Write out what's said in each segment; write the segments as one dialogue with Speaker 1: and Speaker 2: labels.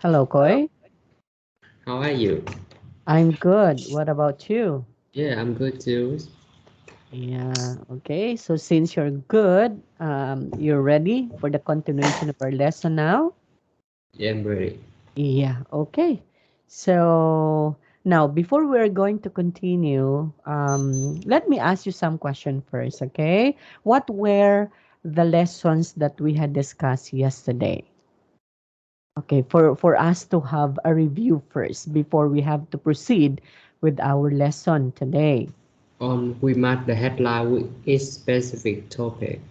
Speaker 1: Hello, Khoi.
Speaker 2: How are you?
Speaker 1: I'm good. What about you?
Speaker 2: Yeah, I'm good too.
Speaker 1: Yeah, okay. So since you're good, you're ready for the continuation of our lesson now?
Speaker 2: Yeah, I'm ready.
Speaker 1: Yeah, okay. So now, before we're going to continue, let me ask you some question first, okay? What were the lessons that we had discussed yesterday? Okay, for us to have a review first before we have to proceed with our lesson today.
Speaker 2: We mark the headline with each specific topic.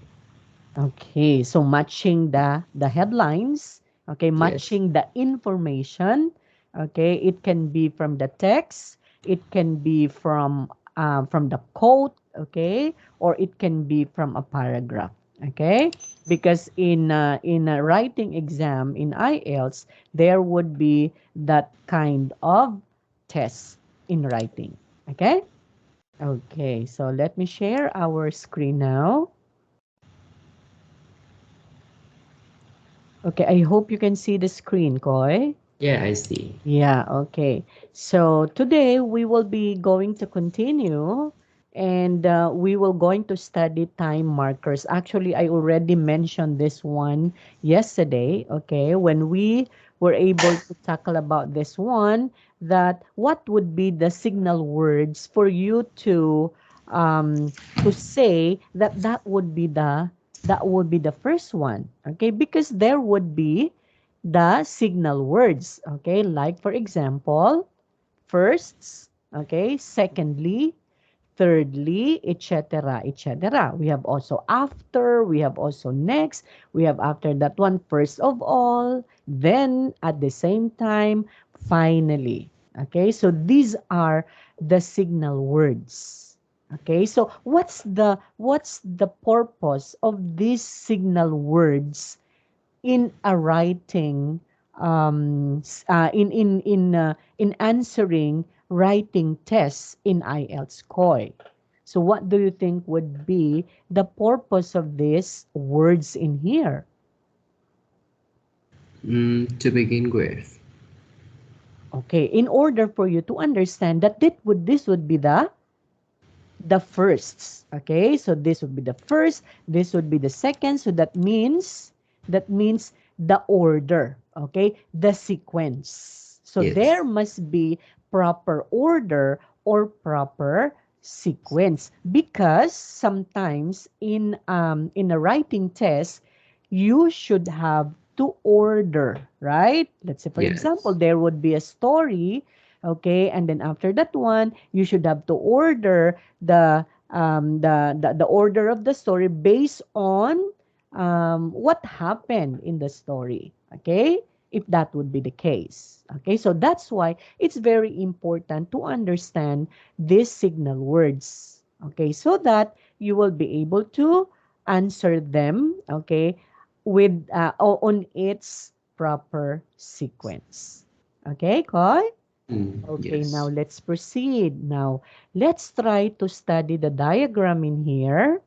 Speaker 1: Okay, so matching the headlines, okay,
Speaker 2: Yes,
Speaker 1: matching the information, okay, it can be from the text, it can be from the quote, okay, or it can be from a paragraph, okay, because in a writing exam in IELTS there would be that kind of test in writing, okay. Okay, so let me share our screen now. Okay, I hope you can see the screen, Koy.
Speaker 2: yeah, I see.
Speaker 1: Yeah, okay. So today we will be going to continue and we will going to study time markers. Actually, I already mentioned this one yesterday, okay, when we were able to tackle about this one, that what would be the signal words for you um to say that that would be the first one, okay? Because there would be the signal words. Okay, like for example, firsts, okay, secondly, thirdly, etc., etc. We have also after, we have also next, we have after that one, first of all, then at the same time, finally. Okay, so these are the signal words. Okay, so what's the purpose of these signal words in a writing in answering writing tests in IELTS Khoi. So what do you think would be the purpose of these words in here?
Speaker 2: To begin with,
Speaker 1: Okay, in order for you to understand that this would be the firsts. Okay, so this would be the first, this would be the second, so that means the order, okay, the sequence. So there
Speaker 2: yes,
Speaker 1: must be proper order or proper sequence, because sometimes in a writing test you should have to order, right? Let's say for example
Speaker 2: yes,
Speaker 1: there would be a story, okay, and then after that one you should have to order the order of the story based on what happened in the story, okay, if that would be the case. Okay, so that's why it's very important to understand these signal words, okay, so that you will be able to answer them, okay, with on its proper sequence. Okay, Koy? Okay, now
Speaker 2: yes.
Speaker 1: let's proceed. Now, let's try to study the diagram in here,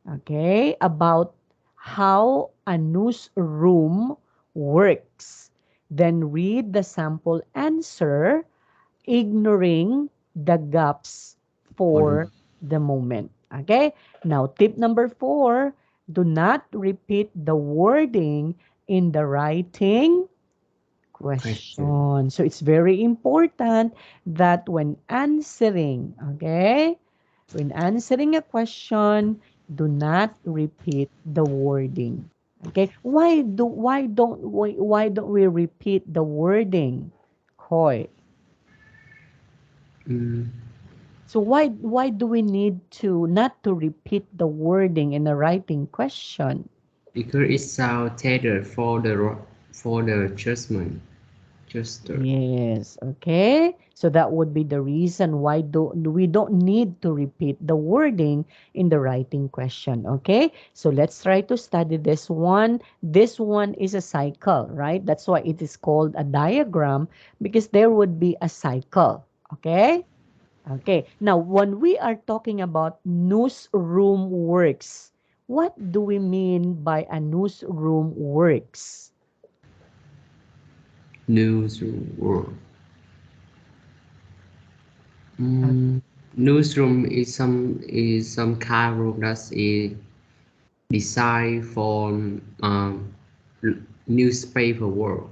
Speaker 1: okay, about how a newsroom works. Then read the sample answer, ignoring the gaps
Speaker 2: For the
Speaker 1: for the moment. Okay, now tip number 4, do not repeat the wording in the writing
Speaker 2: question.
Speaker 1: question. So it's very important that when answering, okay, when answering a question, do not repeat the wording. Okay? Why don't we repeat the wording? Koi.
Speaker 2: Mm,
Speaker 1: So why do we need to not to repeat the wording in a writing question?
Speaker 2: because it sounds tailored for the judgment. Juster.
Speaker 1: Yes, okay. So that would be the reason why we don't need to repeat the wording in the writing question, okay? So let's try to study this one. This one is a cycle, right? That's why it is called a diagram, because there would be a cycle, okay? Okay. Now, when we are talking about newsroom works, what do we mean by a newsroom works?
Speaker 2: Newsroom.
Speaker 1: Uh,
Speaker 2: Mm, newsroom is some kind of room that's designed for newspaper work.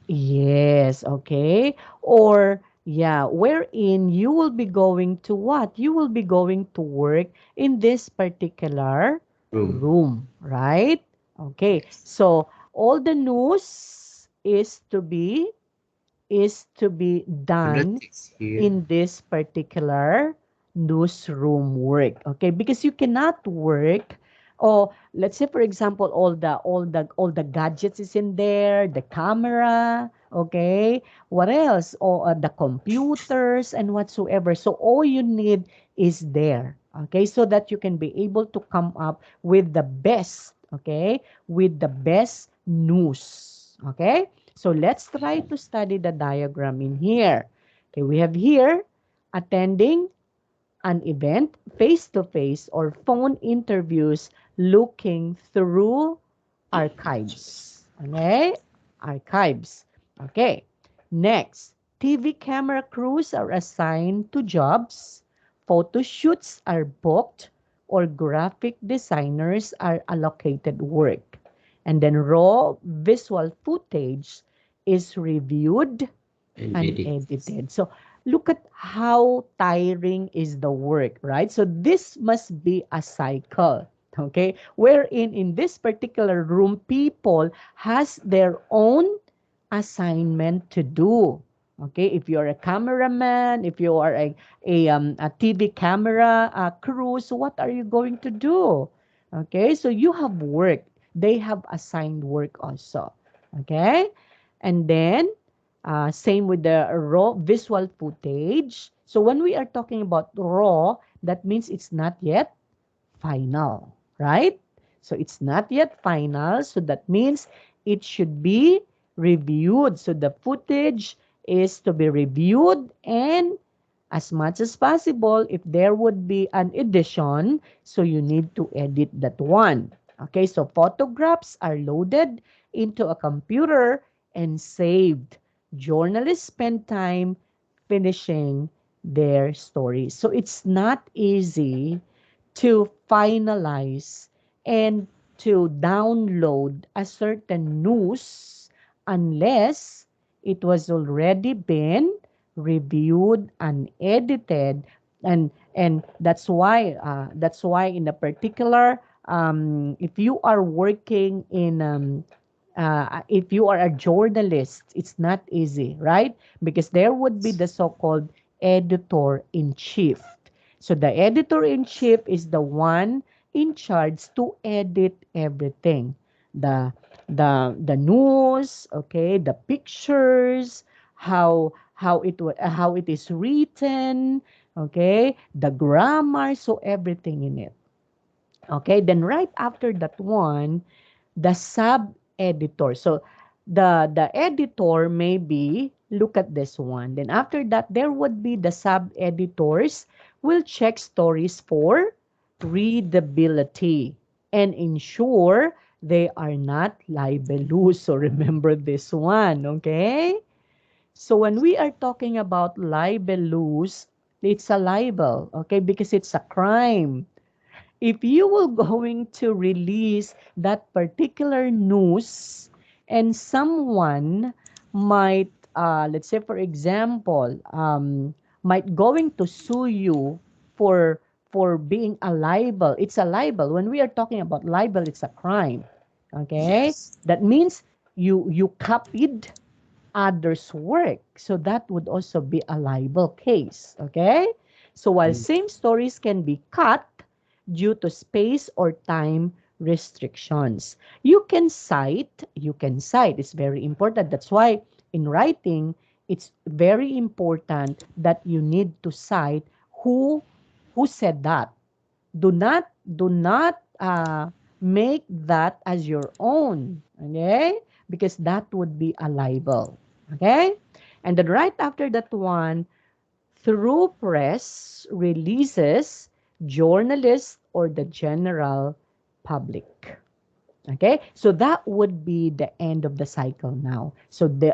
Speaker 1: Yes, okay. Or, yeah, wherein you will be going to what? You will be going to work in this particular
Speaker 2: Room.
Speaker 1: room, right? Okay. So, all the news is to be done
Speaker 2: Politics here.
Speaker 1: in this particular newsroom work, okay, because you cannot work, or let's say for example all the gadgets is in there, the camera, okay, what else, or the computers and whatsoever, so all you need is there, okay, so that you can be able to come up with the best, okay, with the best news, okay. So let's try to study the diagram in here. Okay, we have here attending an event face-to-face or phone interviews looking through archives. Okay? Archives. Okay. Next, TV camera crews are assigned to jobs, photo shoots are booked, or graphic designers are allocated work. And then raw visual footage is reviewed
Speaker 2: And edit.
Speaker 1: unedited. So look at how tiring is the work, right? So this must be a cycle. Okay, wherein in this particular room, people has their own assignment to do. Okay, if you're a cameraman, if you are a TV camera crew, so what are you going to do? Okay, so you have work. They have assigned work also. Okay, and then same with the raw visual footage. So when we are talking about raw, that means it's not yet final, right? So it's not yet final. So that means it should be reviewed. So the footage is to be reviewed, and as much as possible, if there would be an edition, so you need to edit that one. Okay, so photographs are loaded into a computer and saved. Journalists spend time finishing their stories. So it's not easy to finalize and to download a certain news unless it was already been reviewed and edited, and that's why in a particular, if you are working in if you are a journalist, it's not easy, right? Because there would be the so-called editor in chief. So the editor in chief is the one in charge to edit everything. The the news, okay, the pictures, how it is written, okay, the grammar, so everything in it. Okay, then right after that one, the sub-editor. So the editor may be, look at this one. Then after that, there would be the sub-editors will check stories for readability and ensure they are not libelous. So remember this one, okay? So when we are talking about libelous, it's a libel, okay? Because it's a crime. If you will going to release that particular news and someone might let's say for example might going to sue you for being a libel, it's a libel. When we are talking about libel, it's a crime, okay,
Speaker 2: Yes.
Speaker 1: that means you copied others' work. So that would also be a libel case. Okay? So while
Speaker 2: Mm.
Speaker 1: same stories can be cut due to space or time restrictions, you can cite. It's very important. That's why in writing, it's very important that you need to cite who said that. Do not make that as your own, okay, because that would be a libel, okay. And then right after that one, through press releases, journalists or the general public. Okay, so that would be the end of the cycle now. So the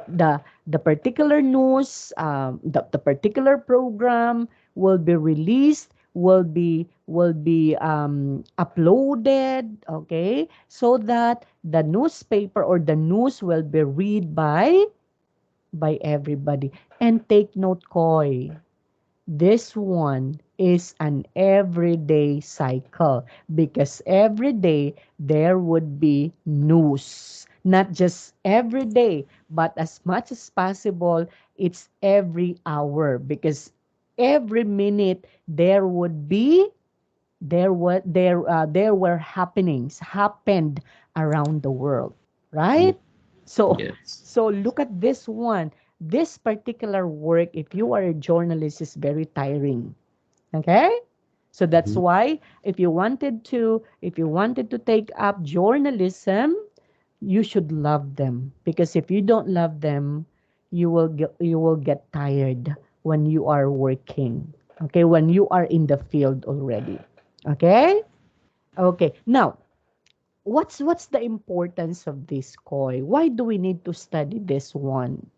Speaker 1: particular news, the particular program will be released, will be uploaded. Okay, so that the newspaper or the news will be read by everybody. And take note, Koi, this one is an everyday cycle because every day there would be news. Not just every day, but as much as possible, it's every hour because every minute there were happenings happened around the world,
Speaker 2: Mm,
Speaker 1: right? So
Speaker 2: yes.
Speaker 1: so look at this one. This particular work, if you are a journalist, is very tiring. Okay, so that's
Speaker 2: Mhm.
Speaker 1: why if you wanted to take up journalism, you should love them, because if you don't love them, you will get tired when you are working. Okay, when you are in the field already. Okay. Okay, now what's the importance of this, Koi? Why do we need to study this one?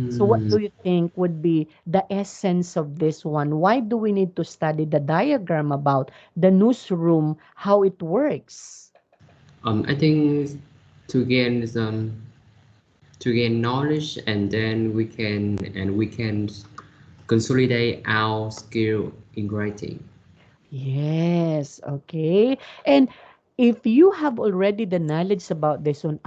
Speaker 1: So what
Speaker 2: Mm,
Speaker 1: do you think would be the essence of this one? Why do we need to study the diagram about the newsroom, how it works?
Speaker 2: I think to gain some to gain knowledge, and then we can consolidate our skill in writing.
Speaker 1: Yes, okay. And if you have already the knowledge about this one,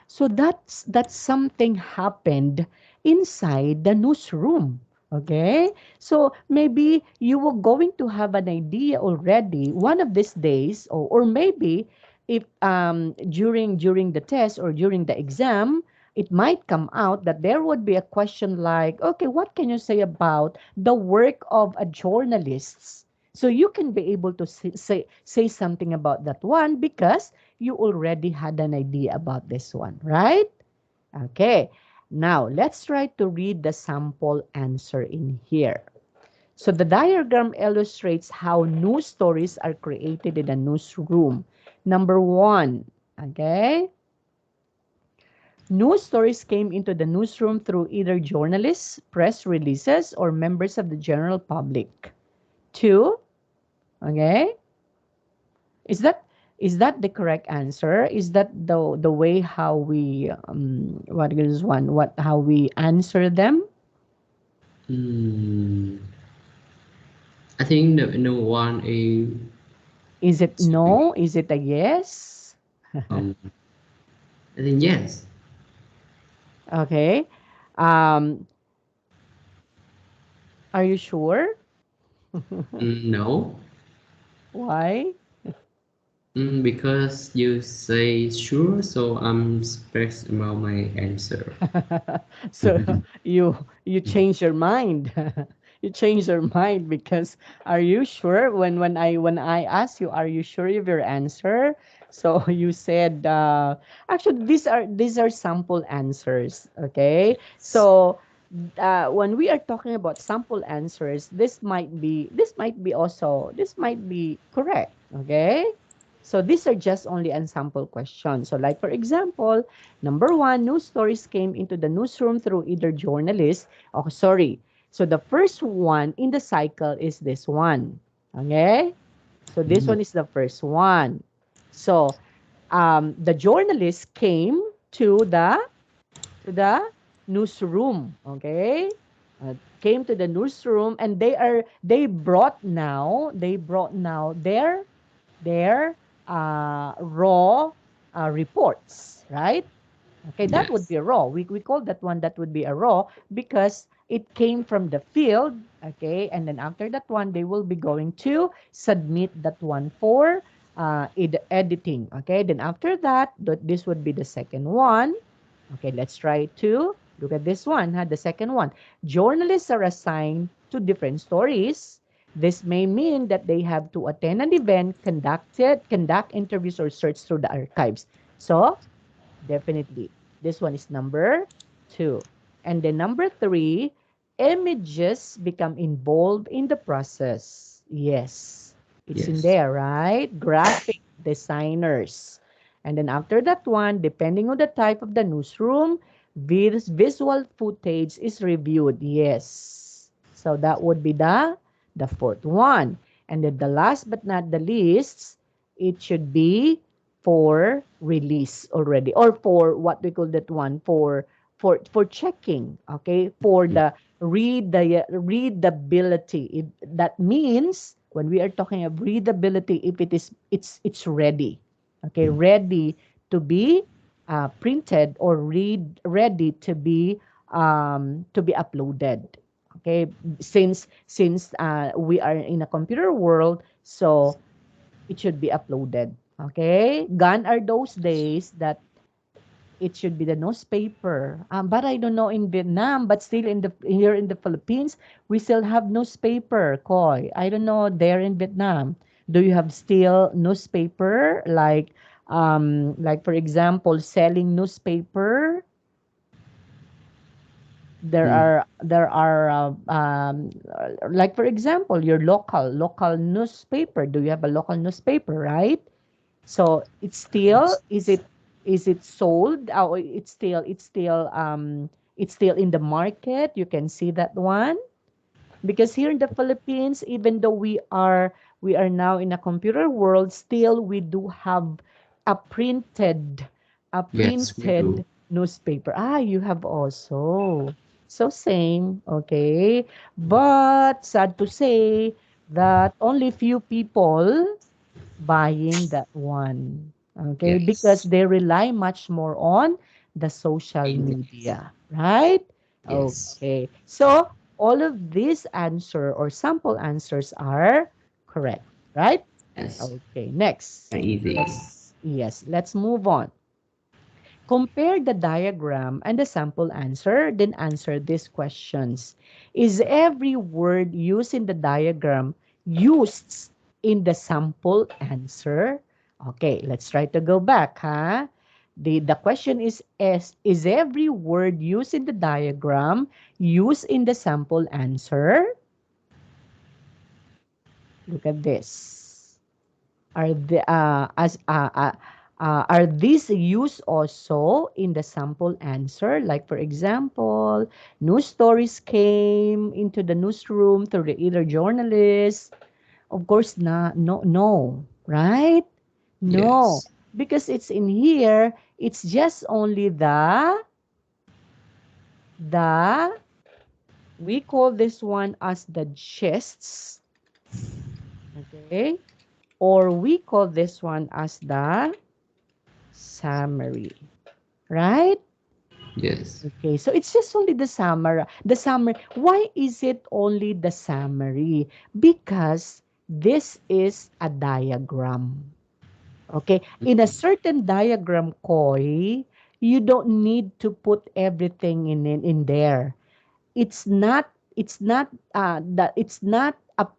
Speaker 1: so that's something happened inside the newsroom. Okay? So maybe you were going to have an idea already one of these days, or maybe if during the test or during the exam, it might come out that there would be a question like, okay, what can you say about the work of a journalist? So you can be able to say something about that one because you already had an idea about this one, right? Okay. Now, let's try to read the sample answer in here. So the diagram illustrates how news stories are created in a newsroom. Number one, okay? News stories came into the newsroom through either journalists, press releases, or members of the general public. Two, okay? Is that the correct answer? Is that the way how we what is one what how we answer them?
Speaker 2: Mm, I think the no one is
Speaker 1: Is it
Speaker 2: to be,
Speaker 1: no? Is it a yes?
Speaker 2: I think yes.
Speaker 1: Okay. Um, are you sure?
Speaker 2: No.
Speaker 1: Why?
Speaker 2: Because you say sure, so I'm stressed about my answer.
Speaker 1: So you change your mind. You change your mind because are you sure when I asked you, are you sure of your answer? So you said actually these are sample answers, okay? So when we are talking about sample answers, this might be correct, okay? So these are just only ensample questions. So like for example, number one, news stories came into the newsroom through either journalists. Oh, sorry. So the first one in the cycle is this one. Okay? So this
Speaker 2: Mm,
Speaker 1: one is the first one. So the journalists came to the to the newsroom. Okay? Came to the newsroom, and they brought now their raw reports, right? Okay, that would
Speaker 2: yes.
Speaker 1: be raw. We call that one, that would be a raw because it came from the field. Okay, and then after that one, they will be going to submit that one for editing. Okay, then after that, this would be the second one. Okay, let's try to look at this one. The second one, journalists are assigned to different stories. This may mean that they have to attend an event, conduct interviews, or search through the archives. So definitely. This one is number two. And then number three, images become involved in the process. Yes, it's in
Speaker 2: Yes.
Speaker 1: there, right? Graphic. designers. And then after that one, depending on the type of the newsroom, visual footage is reviewed. Yes. So that would be the fourth one. And then the last but not the least, it should be for release already, or for what we call that one, for checking, okay, for
Speaker 2: Mm.
Speaker 1: the readability. That means when we are talking of readability, if it's ready, okay, ready to be printed, or ready to be uploaded. Okay, since we are in a computer world, so it should be uploaded. Okay, gone are those days that it should be the newspaper. But I don't know in Vietnam, but still in the here in the Philippines, we still have newspaper, Khoi. I don't know there in Vietnam. Do you have still newspaper, like for example, selling newspaper?
Speaker 2: Mm.
Speaker 1: There are like for example, your local newspaper. Do you have a local newspaper, right? So it's still, is it sold? Oh, it's still in the market. You can see that one. Because here in the Philippines, even though we are now in a computer world, still we do have a printed a
Speaker 2: Yes, we do.
Speaker 1: printed newspaper. You have also. So same, okay. But sad to say that only few people buying that one. Okay, because
Speaker 2: Yes.
Speaker 1: they rely much more on the social
Speaker 2: Internet.
Speaker 1: media, right?
Speaker 2: Yes.
Speaker 1: Okay. So all of these answer or sample answers are correct, right?
Speaker 2: Yes.
Speaker 1: Okay, next.
Speaker 2: And easy.
Speaker 1: Let's move on. Compare the diagram and the sample answer, then answer these questions. Is every word used in the diagram used in the sample answer? Okay, let's try to go back, huh? The question is every word used in the diagram used in the sample answer? Look at this. Are these used also in the sample answer? Like for example, news stories came into the newsroom through the either journalists. Of course, no, right? No,
Speaker 2: Yes.
Speaker 1: because it's in here. It's just only the we call this one as the gests, okay, or we call this one as the summary, right?
Speaker 2: Yes.
Speaker 1: Okay, so it's just only the summary. The summary. Why is it only the summary? Because this is a diagram. Okay, in a certain diagram, Koi, you don't need to put everything in there. It's not a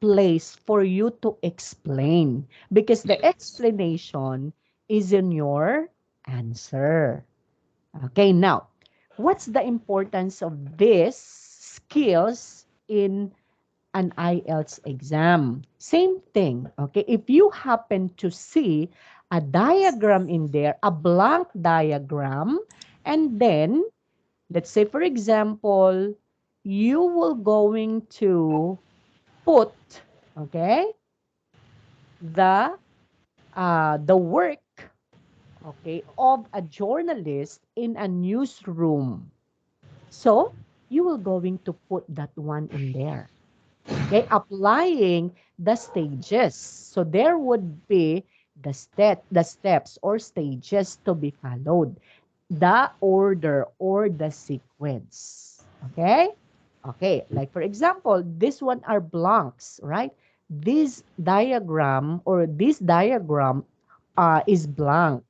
Speaker 1: place for you to explain, because the
Speaker 2: Yes.
Speaker 1: explanation is in your answer. Okay, now, what's the importance of these skills in an IELTS exam? Same thing, okay? If you happen to see a diagram in there, a blank diagram, and then, let's say, for example, you will going to put, okay, the work, okay, of a journalist in a newsroom. So you will going to put that one in there. Okay, applying the stages. So there would be the steps or stages to be followed, the order or the sequence. Okay? Okay, like for example, this one are blanks, right? This diagram is blank.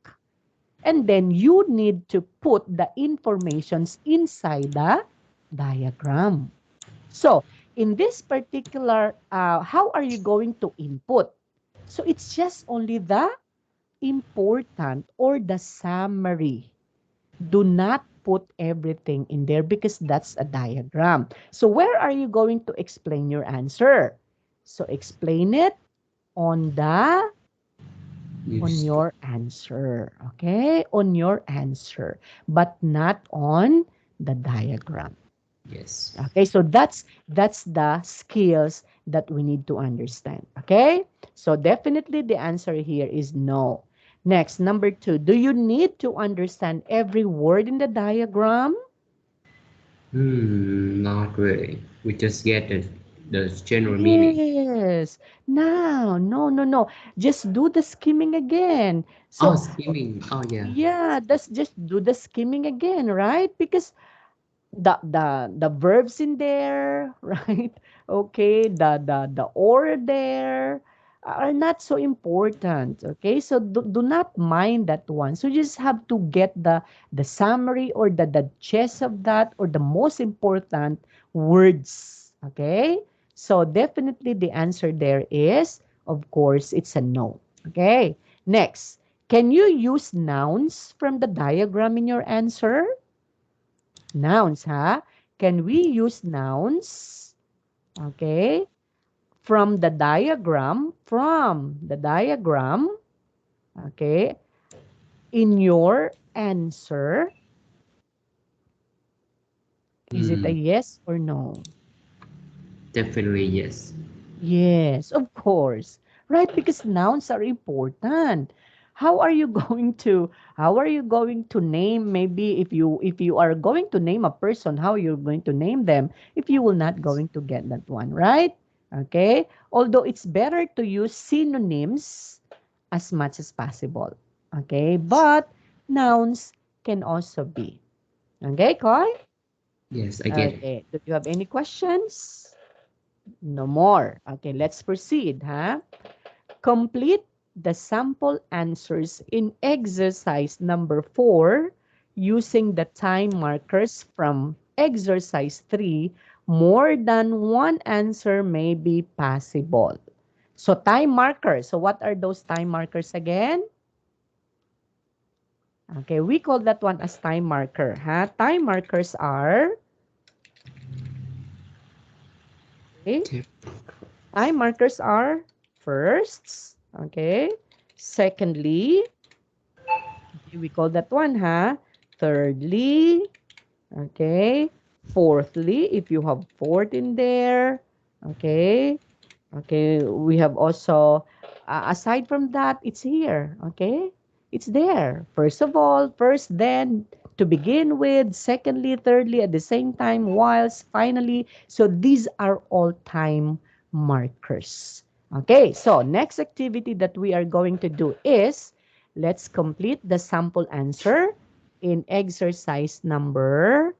Speaker 1: And then you need to put the informations inside the diagram. So, in this particular, how are you going to input? So, it's just only the important or the summary. Do not put everything in there because that's a diagram. So, where are you going to explain your answer? So, explain it on the On
Speaker 2: Used to.
Speaker 1: your answer. Okay? On your answer, but not on the diagram.
Speaker 2: Yes.
Speaker 1: Okay, so that's the skills that we need to understand. Okay, so definitely the answer here is no. Next, number two, do you need to understand every word in the diagram?
Speaker 2: Not really. We just get the general meaning.
Speaker 1: Yes. Now, no, no, no. Just do the skimming again.
Speaker 2: Oh,
Speaker 1: So,
Speaker 2: skimming. Oh, yeah.
Speaker 1: yeah, that's just do the skimming again, right? Because the verbs in there, right? Okay, the order there are not so important. Okay, so do not mind that one. So you just have to get the summary or the gist of that or the most important words. Okay, so definitely the answer there is, of course, it's a no. Okay, next, can you use nouns from the diagram in your answer? Nouns, ha? Can we use nouns? Okay. From the diagram, okay, in your answer, is it a
Speaker 2: Hmm.
Speaker 1: yes or no?
Speaker 2: Definitely yes.
Speaker 1: Yes, of course. Right? Because nouns are important. How are you going to name, maybe if you are going to name a person, how you're going to name them if you will not going to get that one, right? Okay? Although it's better to use synonyms as much as possible. Okay? But nouns can also be. Okay, Koi?
Speaker 2: Yes, I get it.
Speaker 1: Okay. Do you have any questions? No more. Okay, let's proceed, huh? Complete the sample answers in exercise number 4 using the time markers from exercise 3. More than one answer may be possible. So time markers. So what are those time markers again? Okay, we call that one as time marker. Huh? Time markers are, okay,
Speaker 2: Tip.
Speaker 1: time markers are firsts, okay, secondly, okay, we call that one, huh? Thirdly, okay, fourthly, if you have fourth in there, okay, okay, we have also, aside from that, it's here, okay? It's there. First of all, first, then, to begin with, secondly, thirdly, at the same time, whilst, finally. So these are all time markers. Okay, so next activity that we are going to do is, let's complete the sample answer in exercise number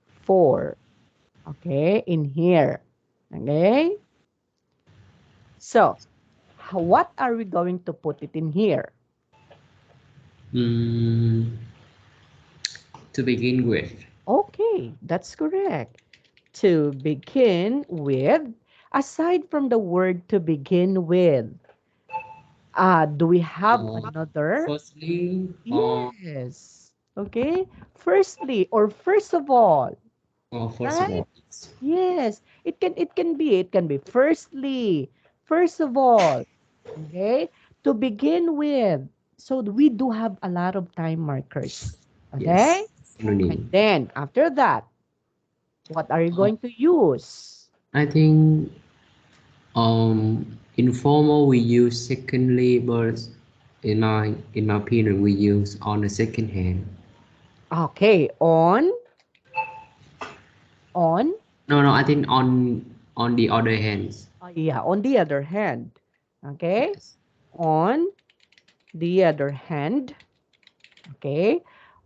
Speaker 1: 4. Okay, in here. Okay, so what are we going to put it in here?
Speaker 2: Mm, to begin with.
Speaker 1: Okay, that's correct. To begin with, aside from the word to begin with, do we have
Speaker 2: Uh,
Speaker 1: another?
Speaker 2: Firstly,
Speaker 1: Yes. Okay. Firstly, or first of all,
Speaker 2: first of
Speaker 1: right?
Speaker 2: all, it's
Speaker 1: Yes. It can be firstly, first of all. Okay? To begin with. So we do have a lot of time markers. Okay?
Speaker 2: yes,
Speaker 1: And
Speaker 2: synonym.
Speaker 1: then after that, what are you
Speaker 2: Uh,
Speaker 1: going to use?
Speaker 2: I think informal we use secondly, but in my opinion we use on the second hand.
Speaker 1: Okay, on,
Speaker 2: No, I think on the other hands.
Speaker 1: yeah, on the other hand. Okay?
Speaker 2: Yes,
Speaker 1: On the other hand, okay?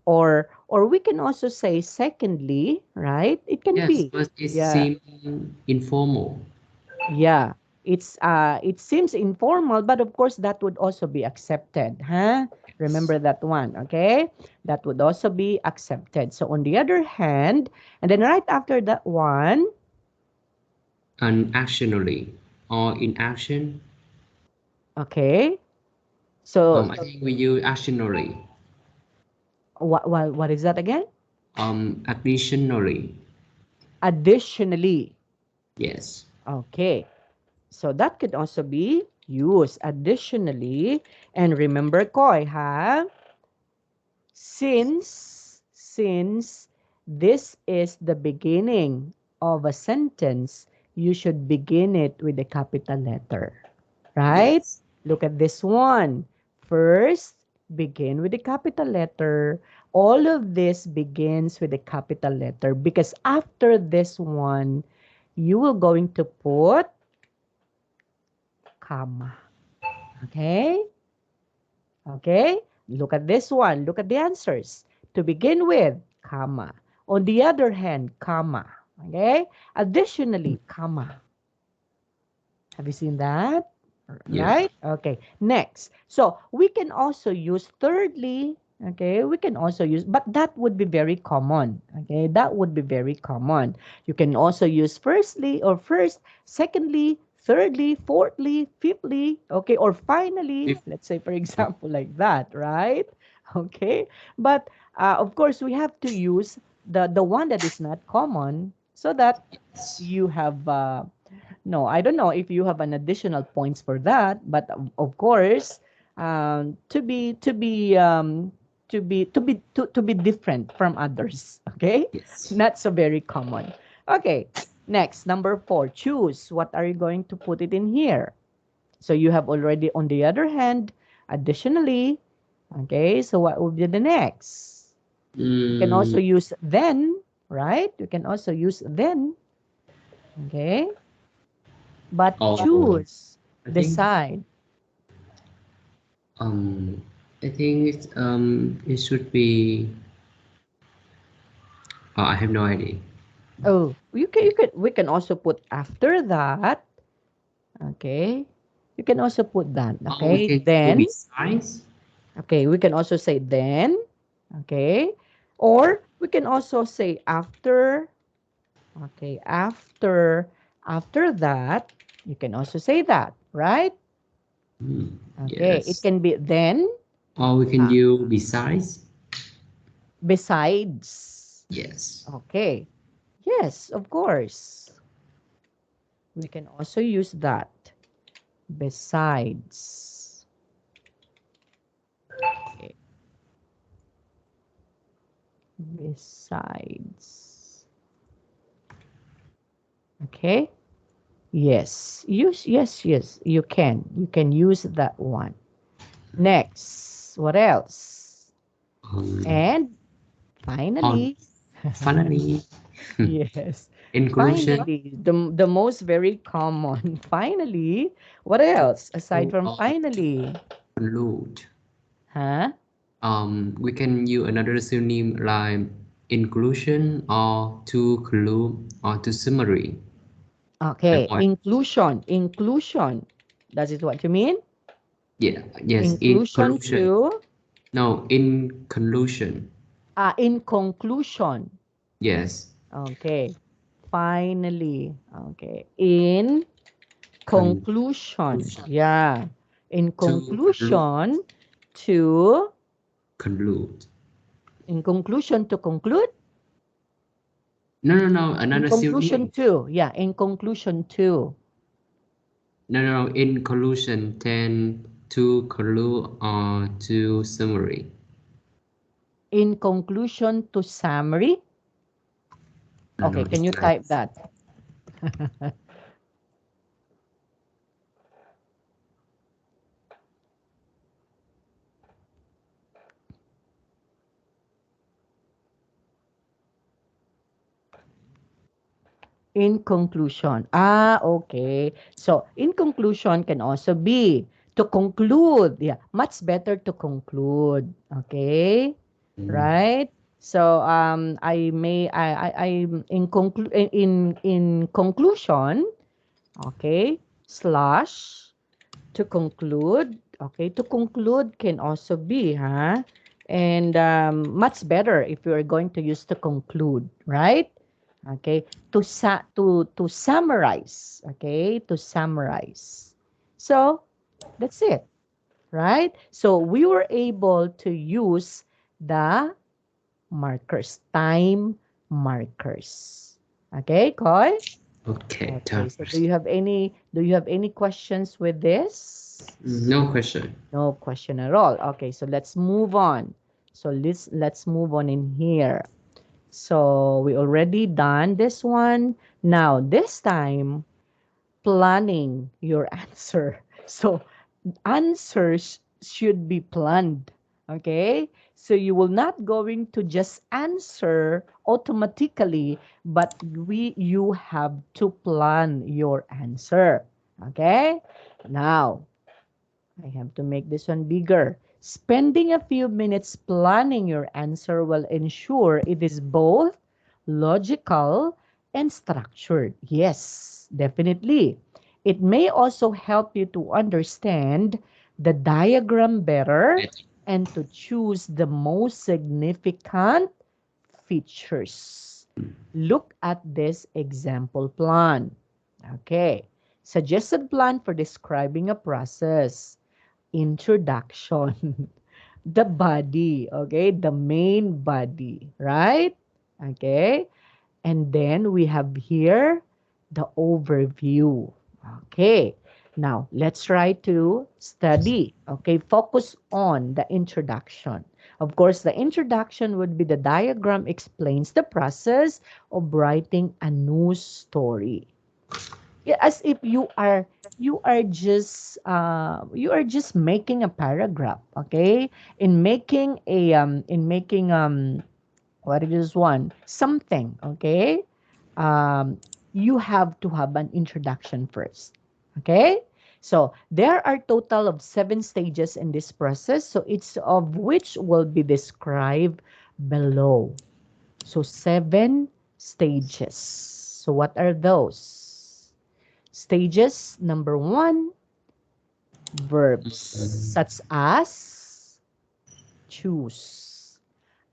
Speaker 1: Or we can also say secondly, right? It can
Speaker 2: yes,
Speaker 1: be.
Speaker 2: but it
Speaker 1: Yeah.
Speaker 2: seems informal.
Speaker 1: Yeah, it seems informal, but of course that would also be accepted, huh?
Speaker 2: Yes.
Speaker 1: Remember that one, okay? That would also be accepted. So on the other hand, and then right after that one,
Speaker 2: And actionally or in action,
Speaker 1: okay? So
Speaker 2: I think we use actionally,
Speaker 1: what is that again?
Speaker 2: additionally.
Speaker 1: Additionally,
Speaker 2: Yes.
Speaker 1: okay. So that could also be. use. Additionally, and remember, Khoi, since this is the beginning of a sentence, you should begin it with a capital letter. Right?
Speaker 2: Yes.
Speaker 1: Look at this one. First, begin with a capital letter. All of this begins with a capital letter because after this one, you will going to put comma. Okay? Okay? Look at this one. Look at the answers. To begin with, comma. On the other hand, comma. Okay? Additionally, comma. Have you seen that?
Speaker 2: Yeah.
Speaker 1: Right? Okay. Next. So we can also use thirdly. Okay. We can also use, but that would be very common. Okay. That would be very common. You can also use firstly or first, secondly, thirdly, fourthly, fifthly. Okay. Or finally,
Speaker 2: If
Speaker 1: let's say, for example, like that. Right? Okay. But of course, we have to use the one that is not common so that you have no, I don't know if you have an additional points for that, but of course, to be different from others. Okay,
Speaker 2: yes.
Speaker 1: not so very common. Okay, next number 4. Choose. What are you going to put it in here? So you have already on the other hand. Additionally, okay. So what will be the next? You can also
Speaker 2: Mm,
Speaker 1: use then, right? You can also use then. Okay, but
Speaker 2: or
Speaker 1: choose,
Speaker 2: I think
Speaker 1: decide.
Speaker 2: um I think it should be I have no idea.
Speaker 1: Oh, we can also put after that. Okay. You can also put that.
Speaker 2: Oh, we
Speaker 1: Okay.
Speaker 2: can say
Speaker 1: Then,
Speaker 2: besides.
Speaker 1: okay, we can also say then. Okay. Or we can also say after. Okay. After that, you can also say that, right?
Speaker 2: Mm,
Speaker 1: Okay. It
Speaker 2: yes.
Speaker 1: can be then,
Speaker 2: Or we can
Speaker 1: uh,
Speaker 2: use besides.
Speaker 1: besides.
Speaker 2: Yes.
Speaker 1: Okay. Yes, of course. We can also use that. Besides. Okay. Besides. Okay. Yes. Yes. You can. You can use that one. Next. What else?
Speaker 2: Um,
Speaker 1: And
Speaker 2: on
Speaker 1: finally,
Speaker 2: finally,
Speaker 1: yes.
Speaker 2: inclusion
Speaker 1: Finally, the most very common. Finally, what else aside from
Speaker 2: or
Speaker 1: finally?
Speaker 2: conclude.
Speaker 1: Huh?
Speaker 2: We can use another synonym like inclusion or to conclude or to summary. Like
Speaker 1: Okay.
Speaker 2: what?
Speaker 1: Inclusion. Inclusion. Does it what you mean?
Speaker 2: Yeah, yes, in
Speaker 1: Inclusion
Speaker 2: conclusion.
Speaker 1: to
Speaker 2: No, in conclusion.
Speaker 1: in conclusion.
Speaker 2: Yes,
Speaker 1: Okay. Finally. Okay. In conclusion.
Speaker 2: conclusion.
Speaker 1: Yeah. In
Speaker 2: To conclude.
Speaker 1: conclusion to
Speaker 2: Conclude.
Speaker 1: in conclusion to conclude.
Speaker 2: No, no, no,
Speaker 1: In
Speaker 2: another
Speaker 1: conclusion
Speaker 2: synonym.
Speaker 1: to. Yeah, in conclusion to.
Speaker 2: No, no, no, in conclusion, then to conclude or to summary.
Speaker 1: In conclusion to summary.
Speaker 2: No, no,
Speaker 1: Okay, can
Speaker 2: it's
Speaker 1: you
Speaker 2: like
Speaker 1: type that? In conclusion. Okay. So, in conclusion can also be to conclude. Yeah, much better to conclude. Okay?
Speaker 2: mm,
Speaker 1: Right? So, I in conclusion, okay, slash to conclude. Okay, to conclude can also be, huh? And much better if you are going to use to conclude, right? Okay, to summarize. Okay, to summarize. So that's it, right? So we were able to use the markers, time markers. Okay, Koy?
Speaker 2: Okay,
Speaker 1: Okay,
Speaker 2: turn
Speaker 1: so
Speaker 2: first.
Speaker 1: do you have any questions with this?
Speaker 2: No question.
Speaker 1: No question at all. Okay, so let's move on. So let's move on in here. So we already done this one. Now this time planning your answer. So answers should be planned. Okay? So you will not going to just answer automatically, but you have to plan your answer. Okay? Now, I have to make this one bigger. Spending a few minutes planning your answer will ensure it is both logical and structured. Yes, definitely. It may also help you to understand the diagram better
Speaker 2: Better.
Speaker 1: and to choose the most significant features. Look at this example plan. Okay. Suggested plan for describing a process. Introduction. The body, okay? The main body, right? Okay? And then we have here the overview. Okay. Now, let's try to study. Okay, focus on the introduction. Of course, the introduction would be the diagram explains the process of writing a news story. Yeah, as if you are just making a paragraph, okay? In making what it is one something, okay? um you have to have an introduction first, okay? So there are total of 7 stages in this process, so it's of which will be described below. So 7 stages. So what are those stages? Number one, verbs such as choose,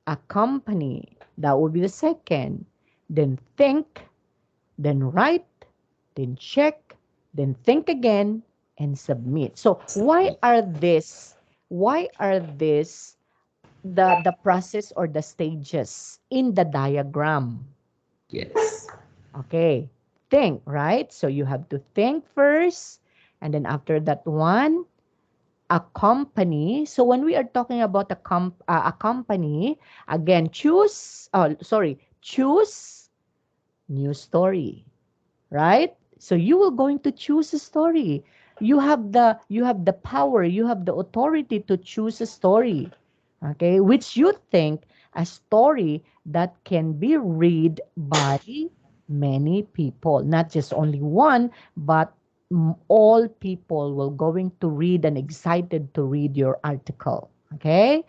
Speaker 1: accompany, that would be the second. Then think, then write, then check, then think again, and submit. So why are this the process or the stages in the diagram?
Speaker 2: Yes.
Speaker 1: Okay. Think, right? So you have to think first, and then after that one, a company. So when we are talking about a company, again, choose new story, right? So you will going to choose a story. You have the power, you have the authority to choose a story. Okay, which you think a story that can be read by many people, not just only one, but all people will going to read and excited to read your article. Okay,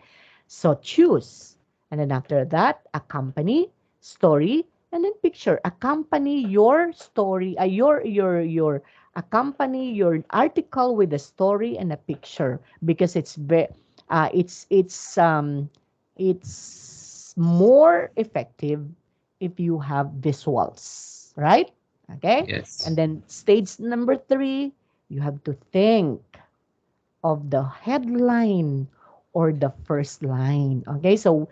Speaker 1: so choose, and then after that, accompany, story, and then picture. Accompany your story, your accompany your article with a story and a picture, because it's more effective if you have visuals, right? Okay, and
Speaker 2: Yes.
Speaker 1: then stage number 3, you have to think of the headline or the first line. Okay, so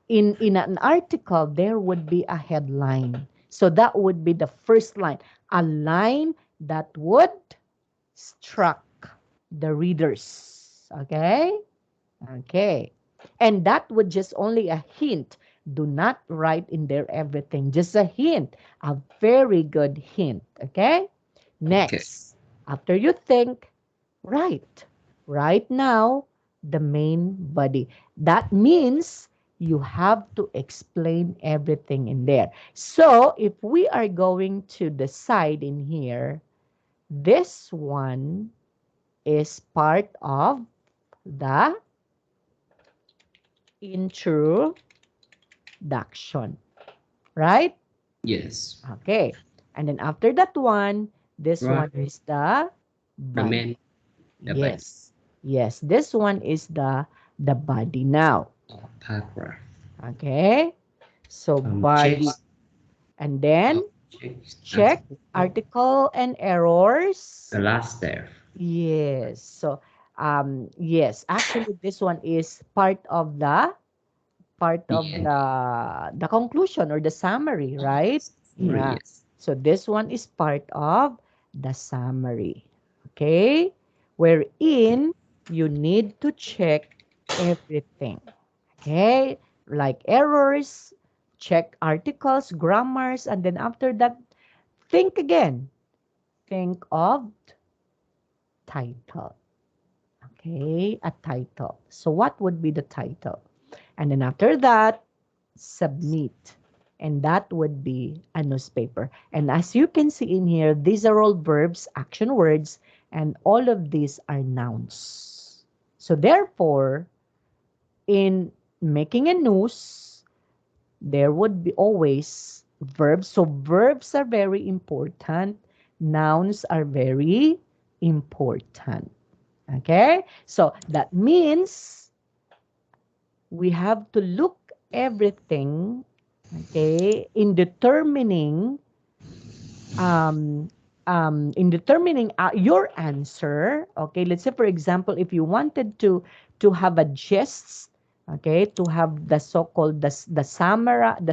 Speaker 1: in an article there would be a headline. So that would be the first line, a line that would struck the readers. Okay? Okay. And that would just only a hint. Do not write in there everything. Just a hint. A very good hint. Okay?
Speaker 2: Okay.
Speaker 1: Next, after you think, write. Right now, the main body. That means you have to explain everything in there. So, if we are going to decide in here, this one is part of the introduction, right?
Speaker 2: Yes.
Speaker 1: Okay. And then after that one, this
Speaker 2: Right.
Speaker 1: one is the
Speaker 2: The
Speaker 1: body.
Speaker 2: man, the body.
Speaker 1: Yes. Yes, this one is the body now.
Speaker 2: Paragraph.
Speaker 1: Okay? So body.
Speaker 2: Checks.
Speaker 1: And then
Speaker 2: Checks.
Speaker 1: check
Speaker 2: Article.
Speaker 1: article and errors.
Speaker 2: The last there.
Speaker 1: Yes. So yes, actually this one is part
Speaker 2: The
Speaker 1: of
Speaker 2: end.
Speaker 1: the conclusion or the summary, right?
Speaker 2: Summary.
Speaker 1: Yeah.
Speaker 2: Yes.
Speaker 1: So this one is part of the summary. Okay? Wherein you need to check everything. Okay? Like errors, check articles, grammars, and then after that, think again. Think of title. Okay? A title. So what would be the title? And then after that, submit. And that would be a newspaper. And as you can see in here, these are all verbs, action words, and all of these are nouns. So therefore, in making a news, there would be always verbs. So verbs are very important. Nouns are very important. Okay? So that means we have to look everything, okay, um in determining your answer. Okay, let's say for example, if you wanted to have a gist, okay, to have the so-called the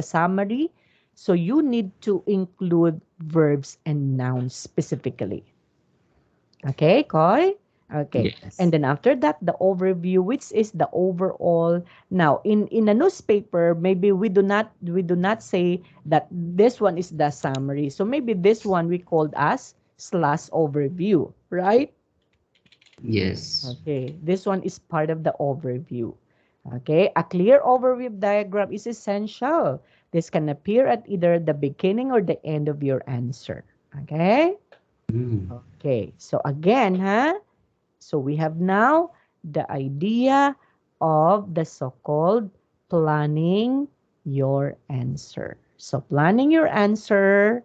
Speaker 1: summary, so you need to include verbs and nouns specifically. Okay, Koi? Okay. And
Speaker 2: Yes.
Speaker 1: then after that, the overview, which is the overall. Now, in a newspaper, maybe we do not say that this one is the summary. So maybe this one we called as slash overview, right?
Speaker 2: Yes.
Speaker 1: Okay. This one is part of the overview. Okay. A clear overview diagram is essential. This can appear at either the beginning or the end of your answer. Okay.
Speaker 2: Mm.
Speaker 1: Okay. So again, huh? So we have now the idea of the so-called planning your answer. So planning your answer,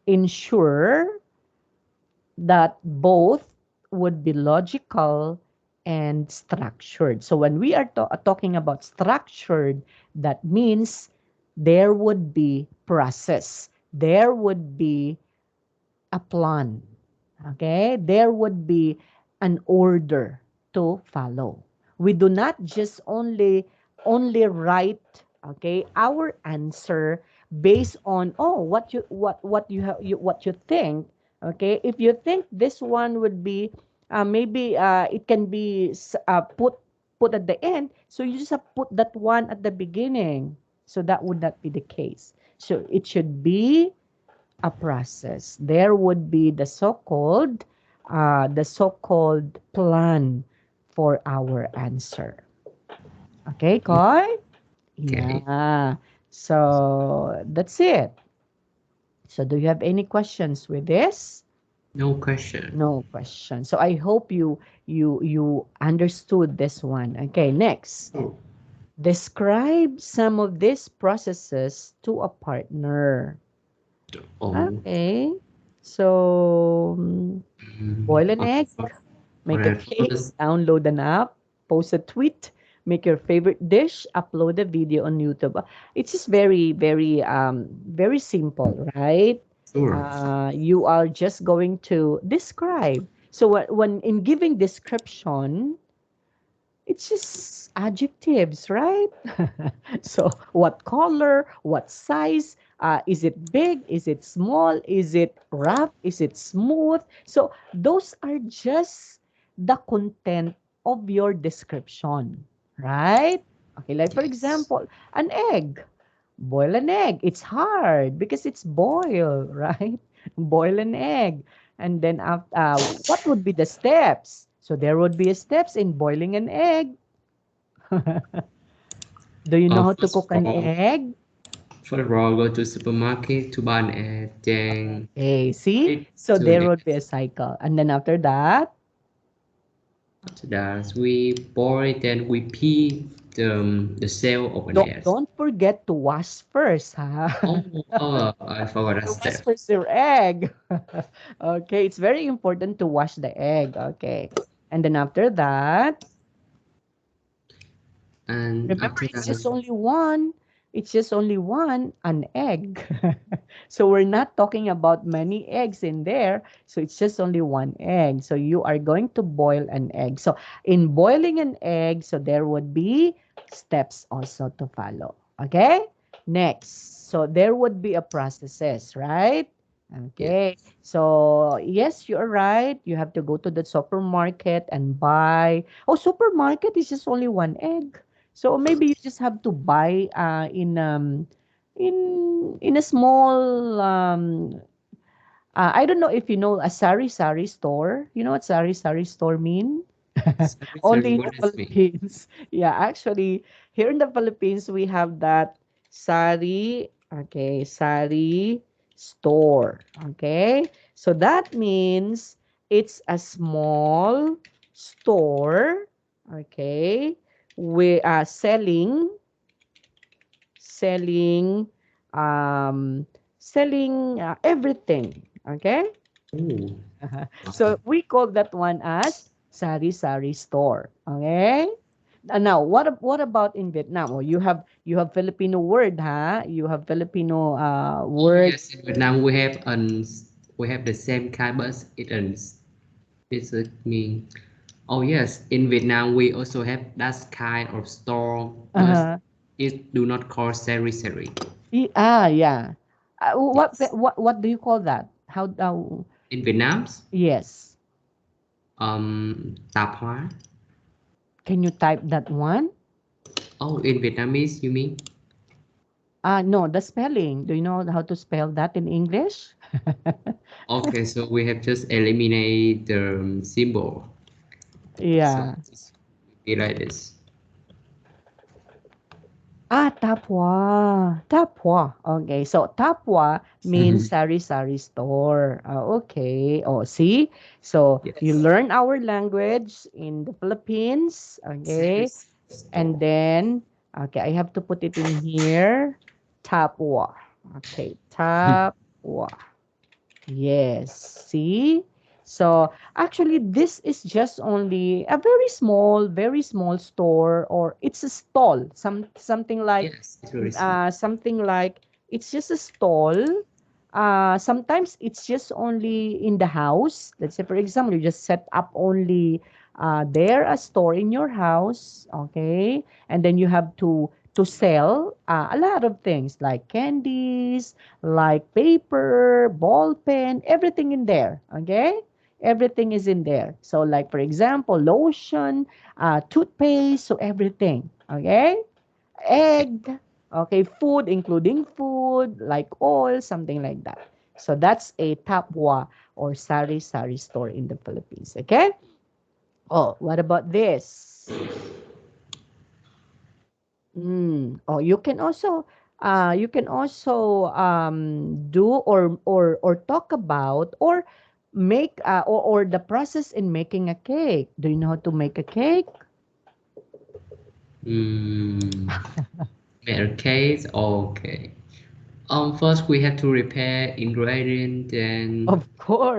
Speaker 1: ensure that both would be logical and structured. So when we are talking about structured, that means there would be process. There would be a plan. Okay? There would be an order to follow. We do not just only write, okay, our answer based on, oh, what you have what you think. Okay? If you think this one would be, maybe it can be put at the end, so you just have put that one at the beginning. So that would not be the case. So it should be a process. There would be the so-called plan for our answer. Okay, Koy?
Speaker 2: Okay.
Speaker 1: Yeah. So that's it. So do you have any questions with this?
Speaker 2: No question.
Speaker 1: No question. So I hope you understood this one. Okay, next.
Speaker 2: Oh.
Speaker 1: Describe some of these processes to a partner.
Speaker 2: Oh.
Speaker 1: Okay. So boil an egg, make a
Speaker 2: Alright,
Speaker 1: cake,
Speaker 2: first,
Speaker 1: download an app, post a tweet, make your favorite dish, upload a video on YouTube. It's just very simple, right?
Speaker 2: sure.
Speaker 1: You are just going to describe. So when in giving description, it's just adjectives, right? So, what color? What size? Is it big? Is it small? Is it rough? Is it smooth? So, those are just the content of your description, right? Okay, like for
Speaker 2: Yes.
Speaker 1: example, an egg. Boil an egg. It's hard because it's boiled, right? Boil an egg. And then what would be the steps? So there would be steps in boiling an egg. Do you know how to
Speaker 2: First
Speaker 1: cook
Speaker 2: of
Speaker 1: an
Speaker 2: all,
Speaker 1: egg?
Speaker 2: go to supermarket to buy an egg, then
Speaker 1: Okay, see?
Speaker 2: it
Speaker 1: So
Speaker 2: to
Speaker 1: there
Speaker 2: next.
Speaker 1: would be a cycle. And then after that,
Speaker 2: After that, we boil it, then we peel the cell of an
Speaker 1: don't
Speaker 2: egg.
Speaker 1: don't forget to wash first, huh?
Speaker 2: Oh, I forgot that
Speaker 1: To wash
Speaker 2: step.
Speaker 1: first your egg. Okay, it's very important to wash the egg. Okay. And then after that,
Speaker 2: And
Speaker 1: remember,
Speaker 2: after
Speaker 1: it's
Speaker 2: that,
Speaker 1: just only one. It's just only one, an egg. So we're not talking about many eggs in there. So it's just only one egg. So you are going to boil an egg. So in boiling an egg, so there would be steps also to follow. Okay? Next. So there would be a processes, right?
Speaker 2: Yes.
Speaker 1: Okay. So, yes, you're right. You have to go to the supermarket and buy. Oh, supermarket is just only one egg. So maybe you just have to buy in a small I don't know if you know a sari-sari store. You know what sari-sari store mean?
Speaker 2: Sorry, sorry.
Speaker 1: Only in
Speaker 2: What
Speaker 1: the
Speaker 2: does mean?
Speaker 1: Philippines. Yeah, actually, here in the Philippines, we have that sari store. Okay? So that means it's a small store, okay, we are selling um selling everything, okay.
Speaker 2: Oh,
Speaker 1: So
Speaker 2: wow.
Speaker 1: we call that one as sari-sari store, okay. Now what about in Vietnam? Oh, you have Filipino word, huh? You have Filipino
Speaker 2: Oh
Speaker 1: word.
Speaker 2: yes, in Vietnam we have the same kind, but it's mean. Oh yes, in Vietnam we also have that kind of store, but
Speaker 1: uh
Speaker 2: it do not call sari sari.
Speaker 1: yeah.
Speaker 2: Yes.
Speaker 1: What do you call that? How
Speaker 2: In Vietnam,
Speaker 1: yes.
Speaker 2: tạp hóa.
Speaker 1: Can you type that one?
Speaker 2: Oh, in Vietnamese, you mean?
Speaker 1: No, the spelling. Do you know how to spell that in English?
Speaker 2: Okay, so we have just eliminate the symbol. So
Speaker 1: Yeah.
Speaker 2: it's be like this.
Speaker 1: Tapwa. Tapwa. Okay. So tapwa means sari-sari store. Okay. Oh, see? So you
Speaker 2: Yes.
Speaker 1: learn our language in the Philippines.
Speaker 2: Sari
Speaker 1: Okay. And
Speaker 2: store.
Speaker 1: then, okay, I have to put it in here. Tapwa. Okay. Tapwa. Yes. See? So actually, this is just only a very small store, or it's a stall.
Speaker 2: Yes, it's very small.
Speaker 1: Something like it's just a stall. Sometimes it's just only in the house. Let's say, for example, you just set up only there a store in your house, okay, and then you have to sell a lot of things like candies, like paper, ball pen, everything in there. Okay, everything is in there. So, like for example, lotion, toothpaste, so everything. Okay, egg, okay, food, including food, like oil, something like that. So that's a tapwa or sari-sari store in the Philippines. Okay. Oh, what about this? Oh, you can also do or talk about or make or the process in making a cake. Do you know how to make a cake?
Speaker 2: Mm, Metal case. Okay. First we have to prepare ingredient, then
Speaker 1: Of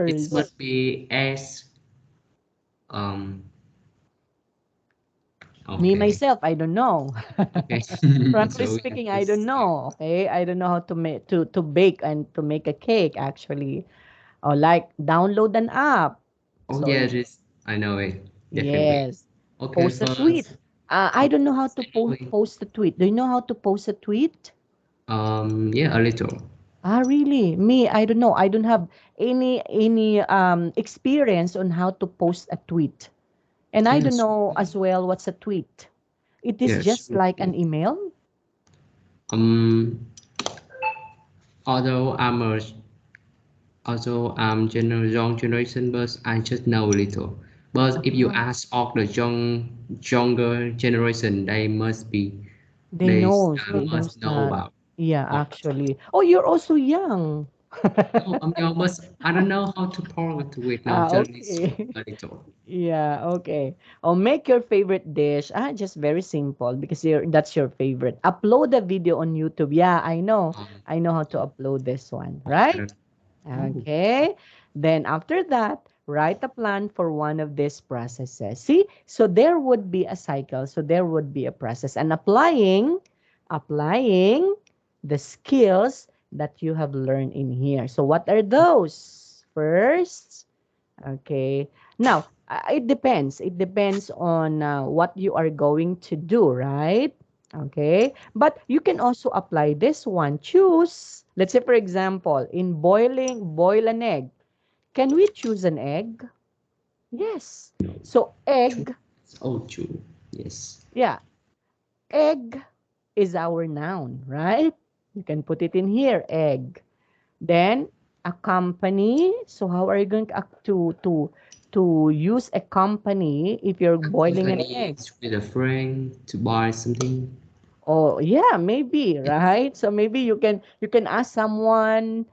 Speaker 2: it
Speaker 1: course.
Speaker 2: must be as um.
Speaker 1: Me
Speaker 2: Okay.
Speaker 1: myself, I don't know.
Speaker 2: Okay.
Speaker 1: Frankly
Speaker 2: So we have
Speaker 1: speaking,
Speaker 2: to
Speaker 1: I don't
Speaker 2: start.
Speaker 1: know. Okay, I don't know how to make to bake and to make a cake actually. Or like download an app.
Speaker 2: Oh
Speaker 1: So
Speaker 2: yeah, this I know it definitely.
Speaker 1: yes,
Speaker 2: Okay,
Speaker 1: post a tweet.
Speaker 2: first.
Speaker 1: I don't know how to
Speaker 2: Anyway,
Speaker 1: post a tweet. Do you know how to post a tweet?
Speaker 2: yeah, a little.
Speaker 1: Really? Me, I don't know. I don't have any experience on how to post a tweet. And I don't
Speaker 2: Yes.
Speaker 1: know as well what's a tweet. It is
Speaker 2: Yes.
Speaker 1: just like an email.
Speaker 2: Um, although I'm a young generation, but I just know a little. But if you
Speaker 1: Uh,
Speaker 2: ask all the younger generation,
Speaker 1: they knows
Speaker 2: must know
Speaker 1: that.
Speaker 2: about
Speaker 1: Yeah,
Speaker 2: all.
Speaker 1: actually. Oh, you're also young.
Speaker 2: No, I'm young, but I don't know how to talk with now. Just
Speaker 1: Okay.
Speaker 2: a little.
Speaker 1: Yeah, okay. Oh, make your favorite dish. Just very simple because that's your favorite. Upload the video on YouTube. Yeah, I know.
Speaker 2: Um,
Speaker 1: I know how to upload this one, right?
Speaker 2: I don't. Oh,
Speaker 1: Okay. Then after that, write a plan for one of these processes. See? So there would be a cycle. So there would be a process. And applying the skills that you have learned in here. So what are those? First, okay. Now, it depends. It depends on what you are going to do, right? Okay? But you can also apply this one. Choose, let's say for example, in boil an egg. Can we choose an egg? Yes.
Speaker 2: No.
Speaker 1: So
Speaker 2: Chu.
Speaker 1: egg,
Speaker 2: Oh, chu. Yes.
Speaker 1: yeah, egg is our noun, right? You can put it in here, egg. Then a company. So how are you going to use a company if you're boiling an
Speaker 2: Accompany
Speaker 1: egg?
Speaker 2: it with a friend to buy something.
Speaker 1: Oh, yeah, maybe, right? So maybe you can ask someone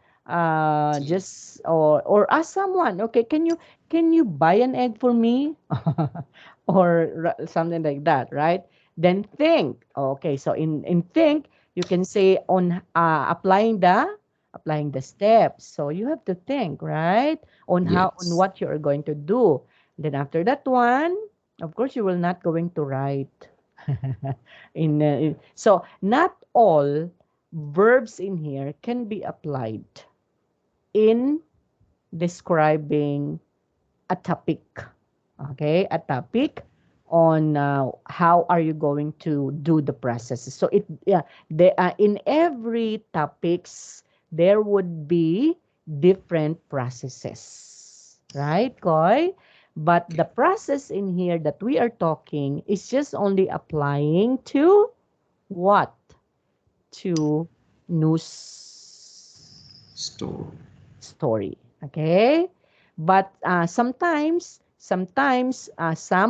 Speaker 2: Tea.
Speaker 1: just or ask someone, okay, can you buy an egg for me? Or something like that, right? Then think. Okay, so in think, you can say on applying the steps. So you have to think, right? On
Speaker 2: Yes.
Speaker 1: what you are going to do. Then after that one, of course you will not going to write. So not all verbs in here can be applied in describing a topic. Okay, a topic on how are you going to do the processes. So it yeah, in every topics there would be different processes, right, Koi? But the
Speaker 2: Okay.
Speaker 1: process in here that we are talking is just only applying to what? To news
Speaker 2: Store.
Speaker 1: story. Okay? But sometimes some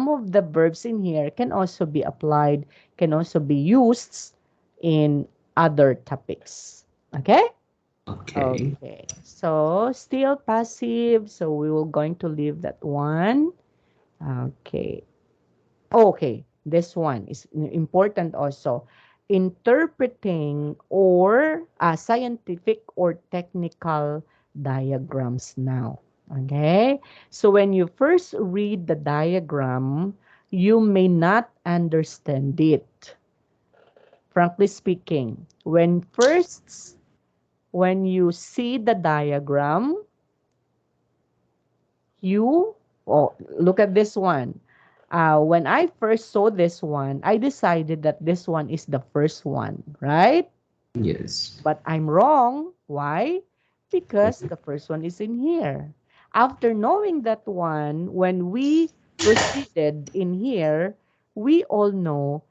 Speaker 1: of the verbs in here can also be applied, can also be used in other topics. Okay?
Speaker 2: Okay.
Speaker 1: Okay. So still passive. So we will going to leave that one. Okay. Okay, this one is important also. Interpreting or scientific or technical diagrams now. Okay? So when you first read the diagram, you may not understand it. Frankly speaking, when you see the diagram, you oh look at this one. When I first saw this one, I decided that this one is the first one, right?
Speaker 2: Yes.
Speaker 1: But I'm wrong. Why? Because the first one is in here. After knowing that one, when we proceeded in here, we all know,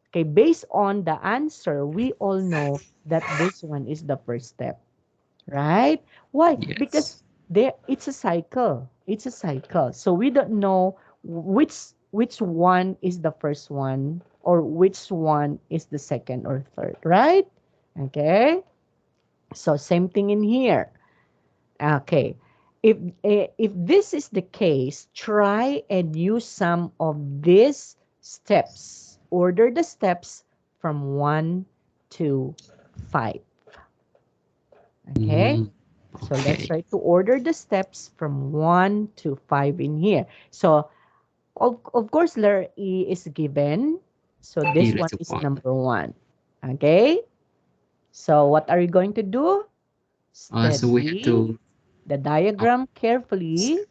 Speaker 1: okay, based on the answer, we all know that this one is the first step. Right? Why? Because
Speaker 2: Yes.
Speaker 1: there it's a cycle. It's a cycle. So we don't know which one is the first one or which one is the second or third, right? Okay? So same thing in here. Okay. If this is the case, try and use some of these steps. Order the steps from 1 to 5. Okay?
Speaker 2: Mm,
Speaker 1: So let's
Speaker 2: okay.
Speaker 1: try to order the steps from 1 to 5 in here. So, of course, letter E is given. So
Speaker 2: E
Speaker 1: this one
Speaker 2: letter
Speaker 1: is
Speaker 2: one.
Speaker 1: number 1. Okay? So what are you going to do?
Speaker 2: So we have
Speaker 1: Study
Speaker 2: to.
Speaker 1: the
Speaker 2: Uh,
Speaker 1: diagram carefully.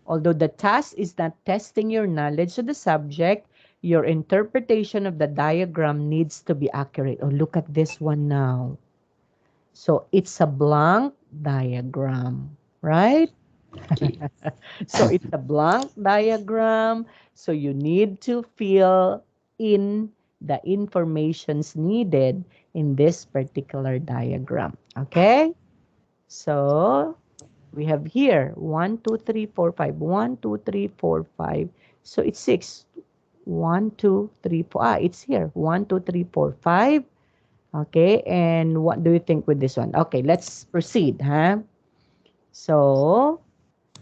Speaker 1: Although the task is not testing your knowledge of the subject, your interpretation of the diagram needs to be accurate. Oh, look at this one now. So it's a blank diagram, right?
Speaker 2: okay.
Speaker 1: So it's a blank diagram. So you need to fill in the informations needed in this particular diagram. Okay? So we have here 1, 2, 3, 4, 5. 1, 2, 3, 4, 5. So it's 6. 1, 2, 3, 4. It's here. 1, 2, 3, 4, 5. Okay, and what do you think with this one? Okay, let's proceed, huh? So,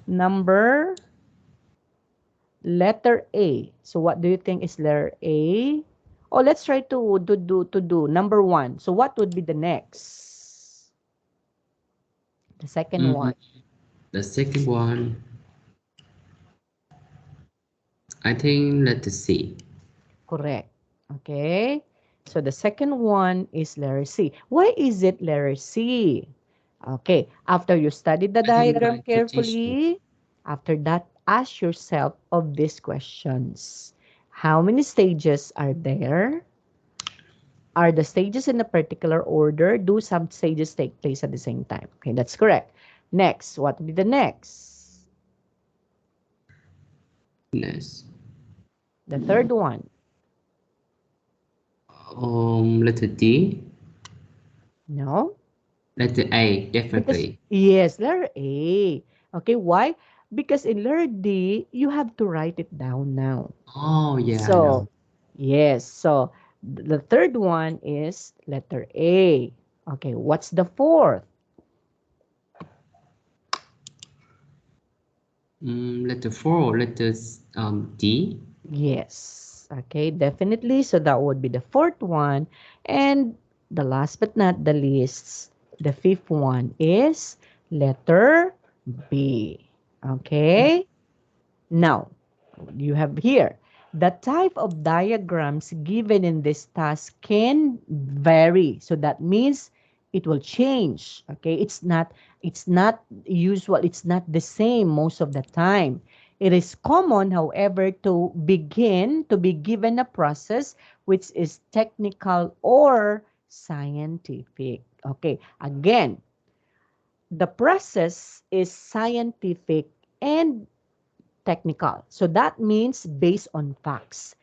Speaker 1: number letter A. So what do you think is letter A? Oh, let's try to do number 1. So what would be the next? The second
Speaker 2: Mm,
Speaker 1: one.
Speaker 2: the second one, I think letter C.
Speaker 1: Correct. Okay. So the second one is letter C. Why is it letter C? Okay. After you study the
Speaker 2: I think
Speaker 1: diagram
Speaker 2: my position.
Speaker 1: carefully, after that, ask yourself of these questions. How many stages are there? Are the stages in a particular order? Do some stages take place at the same time? Okay, that's correct. Next, what would be the next?
Speaker 2: Yes.
Speaker 1: The third one.
Speaker 2: Letter D.
Speaker 1: No?
Speaker 2: Letter A,
Speaker 1: Because,
Speaker 2: definitely.
Speaker 1: yes, letter A. Okay, why? Because in letter D, you have to write it down now.
Speaker 2: Oh, yeah, I know.
Speaker 1: So, yes. So, the third one is letter A. Okay, what's the fourth?
Speaker 2: Letter 4, D.
Speaker 1: Yes. Okay, definitely. So, that would be the fourth one. And the last but not the least, the fifth one is letter B. Okay? Now, you have here, the type of diagrams given in this task can vary. So that means it will change. Okay, it's not usual, it's not the same most of the time. It is common, however, to be given a process which is technical or scientific. Okay, again, the process is scientific and technical. So that means based on facts.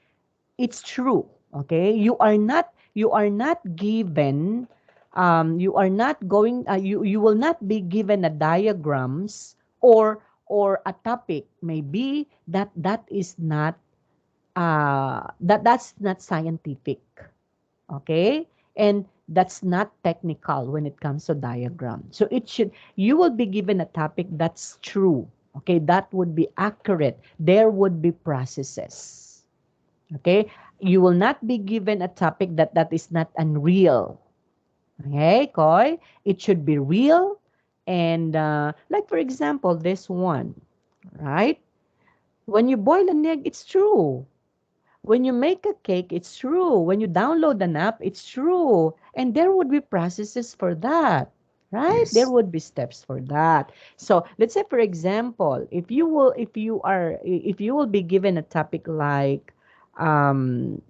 Speaker 1: It's true. Okay? You are not given you are not going you will not be given a diagrams or a topic. Maybe that is not that's not scientific. Okay? And that's not technical when it comes to diagram. So you will be given a topic that's true. Okay, that would be accurate. There would be processes. Okay, you will not be given a topic that is not unreal. Okay, Koi, it should be real. And like for example, this one, right? When you boil an egg, it's true. When you make a cake, it's true. When you download an app, it's true. And there would be processes for that, right? There
Speaker 2: Yes.
Speaker 1: would be steps for that. So let's say, for example, if you will be given a topic um,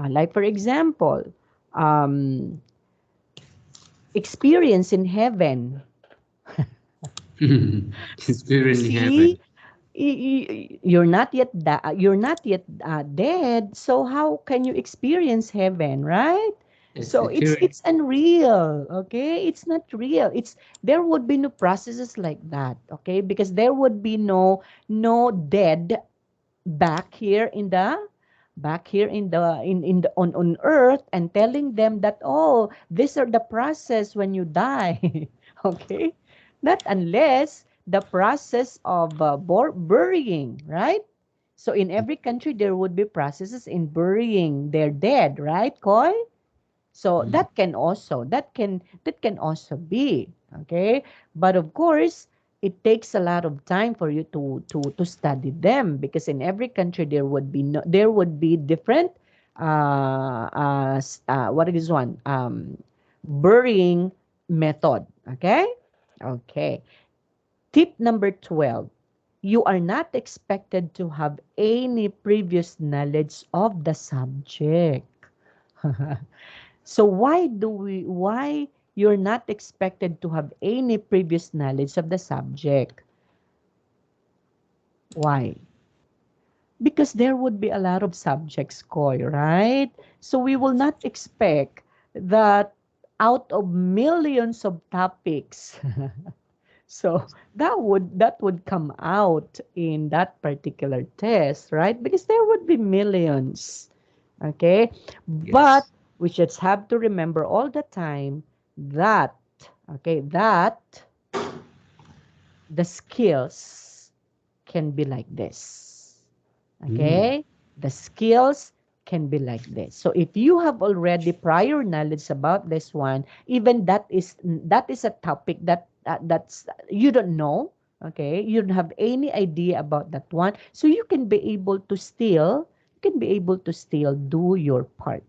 Speaker 1: like for example, um, experience in heaven.
Speaker 2: Spirit in heaven.
Speaker 1: See, you're not yet dead, so how can you experience heaven, right?
Speaker 2: Yes,
Speaker 1: So it's
Speaker 2: spirit.
Speaker 1: it's unreal. Okay, it's not real. It's There would be no processes like that. Okay, because there would be no dead back here in the on earth, and telling them that, oh, these are the process when you die. Okay, not unless the process of burying, right? So in every country there would be processes in burying their dead, right, Koi? So
Speaker 2: Mm,
Speaker 1: that can also be okay, but of course it takes a lot of time for you to study them, because in every country there would be different what is one burying method. Okay, okay. Tip number 12: you are not expected to have any previous knowledge of the subject. So why you're not expected to have any previous knowledge of the subject? Why? Because there would be a lot of subjects, Koi, right? So we will not expect that out of millions of topics. So that would come out in that particular test, right? Because there would be millions. Okay? But
Speaker 2: yes.
Speaker 1: we should have to remember all the time that that the skills can be like this.
Speaker 2: Mm,
Speaker 1: Okay? The skills can be like this. So if you have already prior knowledge about this one, even that is a topic that's you don't know, okay? You don't have any idea about that one. So you can be able to still do your part.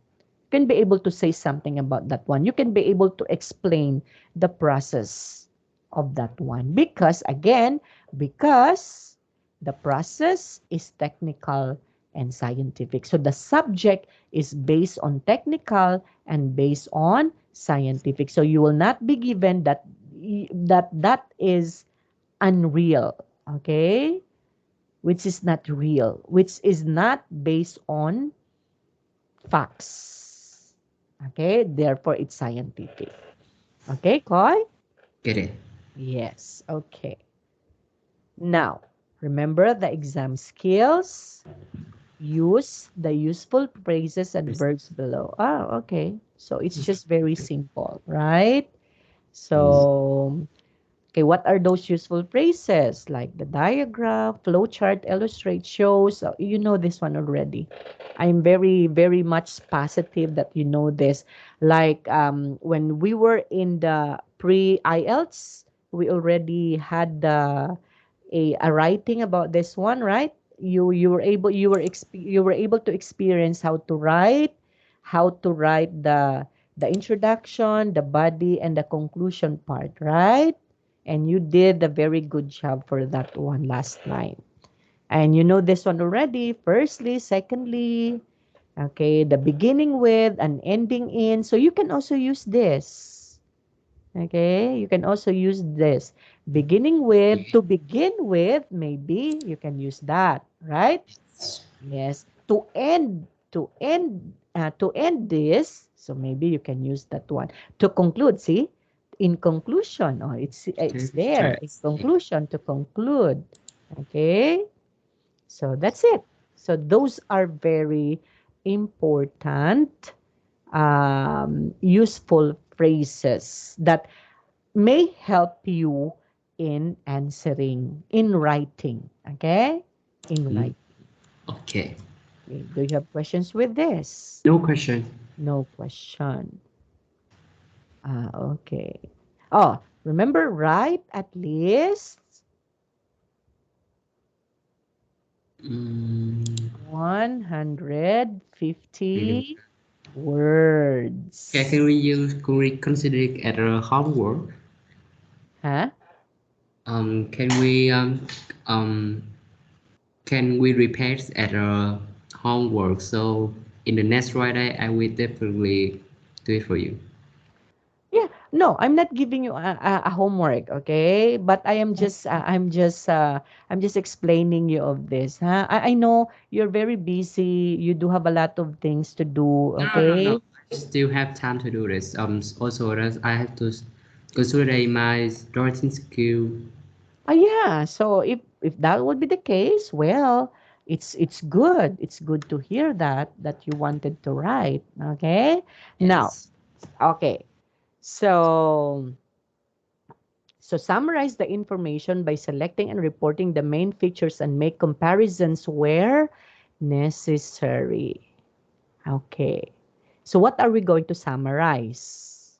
Speaker 1: You can be able to say something about that one. You can be able to explain the process of that one, because again, because the process is technical and scientific. So the subject is based on technical and based on scientific. So you will not be given that that is unreal, okay? Which is not real, which is not based on facts. Okay? Therefore it's scientific. Okay, Koi?
Speaker 2: Get it?
Speaker 1: Yes. Okay. Now, remember the exam skills. Use the useful phrases and
Speaker 2: Yes.
Speaker 1: verbs below. Oh, okay. So it's just very simple, right?
Speaker 2: Mm.
Speaker 1: So, okay, what are those useful phrases? Like the diagram, flowchart, illustrate, shows. You know this one already. I'm very, very much positive that you know this. Like when we were in the pre-IELTS, we already had a writing about this one, right? You were able you were able to experience how to write the introduction, the body, and the conclusion part, right? And you did a very good job for that one last time. And you know this one already. Firstly, secondly, okay, the beginning with and ending in. So you can also use this. Okay, you can also use this. Beginning with, to begin with, maybe you can use that, right? Yes. To end this, so maybe you can use that one. To conclude, see? In conclusion, oh, it's there. In
Speaker 2: Interesting.
Speaker 1: conclusion, to conclude. Okay? So that's it. So those are very important useful phrases that may help you in answering, in writing. Okay? In
Speaker 2: Mm.
Speaker 1: writing.
Speaker 2: Okay.
Speaker 1: Okay. Do you have questions with this?
Speaker 2: No question.
Speaker 1: No question. Okay. Oh, remember, write at least
Speaker 2: Mm.
Speaker 1: 150
Speaker 2: Okay,
Speaker 1: words.
Speaker 2: can we consider it as a homework?
Speaker 1: Huh?
Speaker 2: Can we um can we repeat as a homework? So in the next Friday, I will definitely do it for you.
Speaker 1: Yeah, no, I'm not giving you a homework, okay? But I'm just explaining you of this, huh? I know you're very busy. You do have a lot of things to do,
Speaker 2: No, no, no.
Speaker 1: okay?
Speaker 2: I still have time to do this. Also, that I have to consolidate my writing skill.
Speaker 1: Yeah. So if that would be the case, well, it's good. It's good to hear that you wanted to write. Okay. Now,
Speaker 2: Yes.
Speaker 1: okay. So summarize the information by selecting and reporting the main features and make comparisons where necessary. Okay. So what are we going to summarize?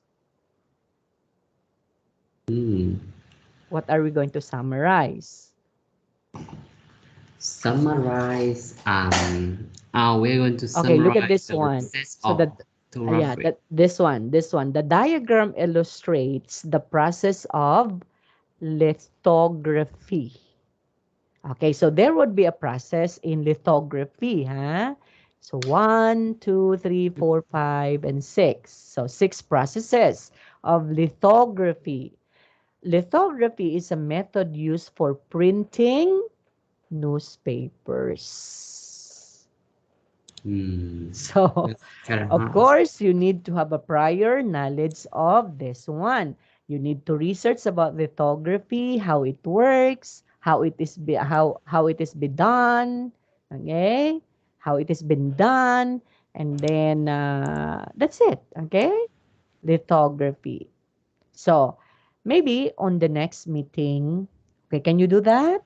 Speaker 2: Hmm.
Speaker 1: What are we going to summarize?
Speaker 2: Summarize. We're going to
Speaker 1: Okay, look at
Speaker 2: summarize
Speaker 1: this
Speaker 2: the
Speaker 1: one.
Speaker 2: process
Speaker 1: So
Speaker 2: of
Speaker 1: that yeah,
Speaker 2: photography.
Speaker 1: this one. The diagram illustrates the process of lithography. Okay, so there would be a process in lithography, huh? So one, two, three, four, five, and six. So six processes of lithography. Lithography is a method used for printing newspapers.
Speaker 2: Hmm.
Speaker 1: So,
Speaker 2: That's kind of
Speaker 1: of
Speaker 2: hard.
Speaker 1: course, you need to have a prior knowledge of this one. You need to research about lithography, how it works, how it is be done, okay? How it has been done, and then that's it, okay? Lithography. So, maybe on the next meeting, okay, can you do that?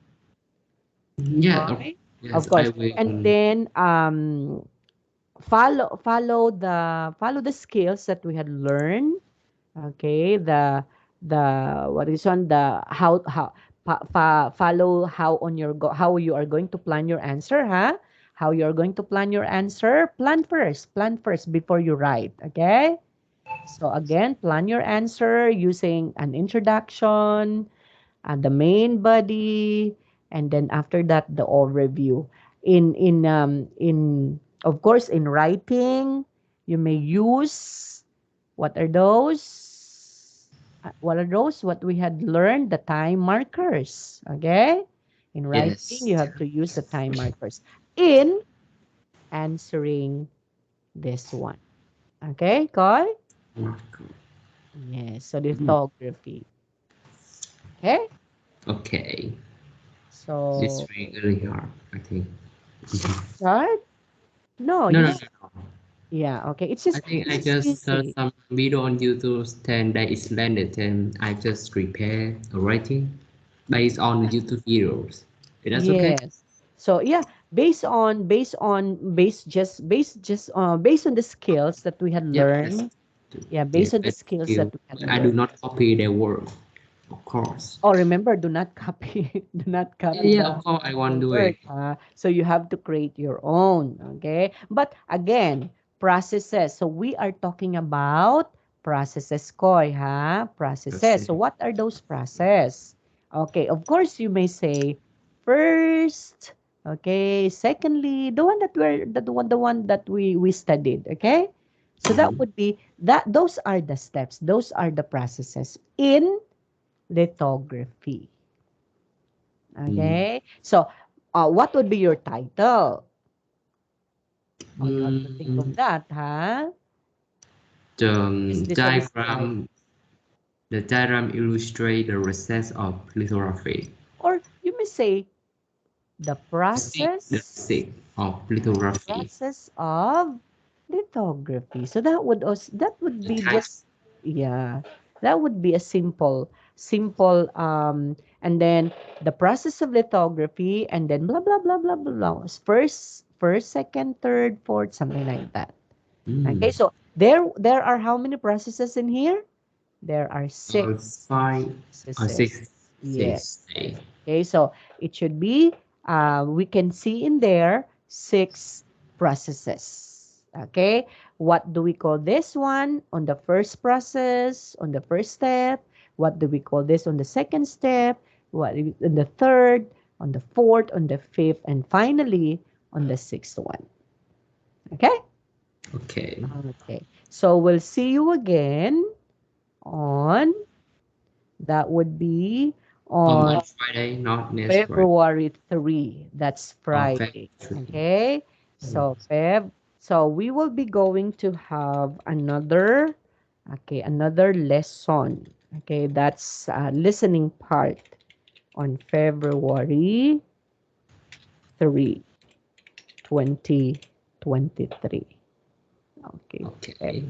Speaker 2: Yeah.
Speaker 1: Okay?
Speaker 2: Yes,
Speaker 1: Of
Speaker 2: I
Speaker 1: course. And
Speaker 2: will.
Speaker 1: then follow the skills that we had learned, okay? The what is on the follow how on your how you are going to plan your answer, huh? How you are going to plan your answer. Plan first before you write, okay? So again, plan your answer using an introduction, the main body, and then after that, the overview. in of course in writing, you may use what are those? What are those? What we had learned, the time markers. Okay? In writing, you
Speaker 2: Yes.
Speaker 1: have to use the time markers. In answering this one. Okay, Koi? Yes, so
Speaker 2: Mm,
Speaker 1: lithography. Okay?
Speaker 2: okay. It's
Speaker 1: So,
Speaker 2: really hard, I think.
Speaker 1: right? No,
Speaker 2: No,
Speaker 1: you
Speaker 2: no,
Speaker 1: don't.
Speaker 2: no, no.
Speaker 1: Yeah, okay.
Speaker 2: I think
Speaker 1: It's
Speaker 2: I
Speaker 1: just
Speaker 2: just saw
Speaker 1: easy.
Speaker 2: some video on YouTube, then that is landed, and I just prepare a writing based on the YouTube videos. Is that okay?
Speaker 1: Yes. So yeah, based on the skills that we had
Speaker 2: Yep, that's
Speaker 1: learned. Yeah,
Speaker 2: yeah,
Speaker 1: based on the
Speaker 2: that's
Speaker 1: skills that
Speaker 2: skill.
Speaker 1: we had
Speaker 2: I do
Speaker 1: learned.
Speaker 2: not copy their work, of course.
Speaker 1: Oh, remember, do not copy, do not
Speaker 2: Yeah,
Speaker 1: copy
Speaker 2: yeah, of course I
Speaker 1: the
Speaker 2: won't do
Speaker 1: work.
Speaker 2: it.
Speaker 1: So you have to create your own. Okay. But again, processes. So we are talking about processes, Koy,
Speaker 2: That's
Speaker 1: processes.
Speaker 2: it.
Speaker 1: So what are those process? Okay. Of course, you may say first. Okay. Secondly, the one that we studied. Okay. So that
Speaker 2: Mhm.
Speaker 1: would be that. Those are the steps. Those are the processes in lithography.
Speaker 2: Mm.
Speaker 1: Okay? So, what would be your title? Oh, you have to think of
Speaker 2: Mm,
Speaker 1: that, huh?
Speaker 2: the
Speaker 1: Is this a describe?
Speaker 2: diagram illustrate the process of lithography.
Speaker 1: Or you may say the
Speaker 2: The
Speaker 1: process,
Speaker 2: stick of
Speaker 1: the
Speaker 2: lithography.
Speaker 1: process of lithography. So that would
Speaker 2: The
Speaker 1: be
Speaker 2: type.
Speaker 1: just, yeah, that would be a simple and then the process of lithography and then blah blah blah blah blah blah. First, second, third, fourth, something like that. Okay,
Speaker 2: Mm.
Speaker 1: so there are how many processes in here? There are six
Speaker 2: Five or
Speaker 1: processes. Yeah.
Speaker 2: six day.
Speaker 1: Okay, so it should be we can see in there six processes. Okay, what do we call this one on the first process, on the first step? What do we call this on the second step? What on the third, on the fourth, on the fifth, and finally on the sixth one? Okay.
Speaker 2: Okay.
Speaker 1: Okay. So we'll see you again on that would be on
Speaker 2: On Friday, not next Friday.
Speaker 1: February 3. That's
Speaker 2: Okay.
Speaker 1: Friday. Okay? So so we will be going to have another lesson. Okay, that's listening part on February 3, 2023. Okay.
Speaker 2: Okay.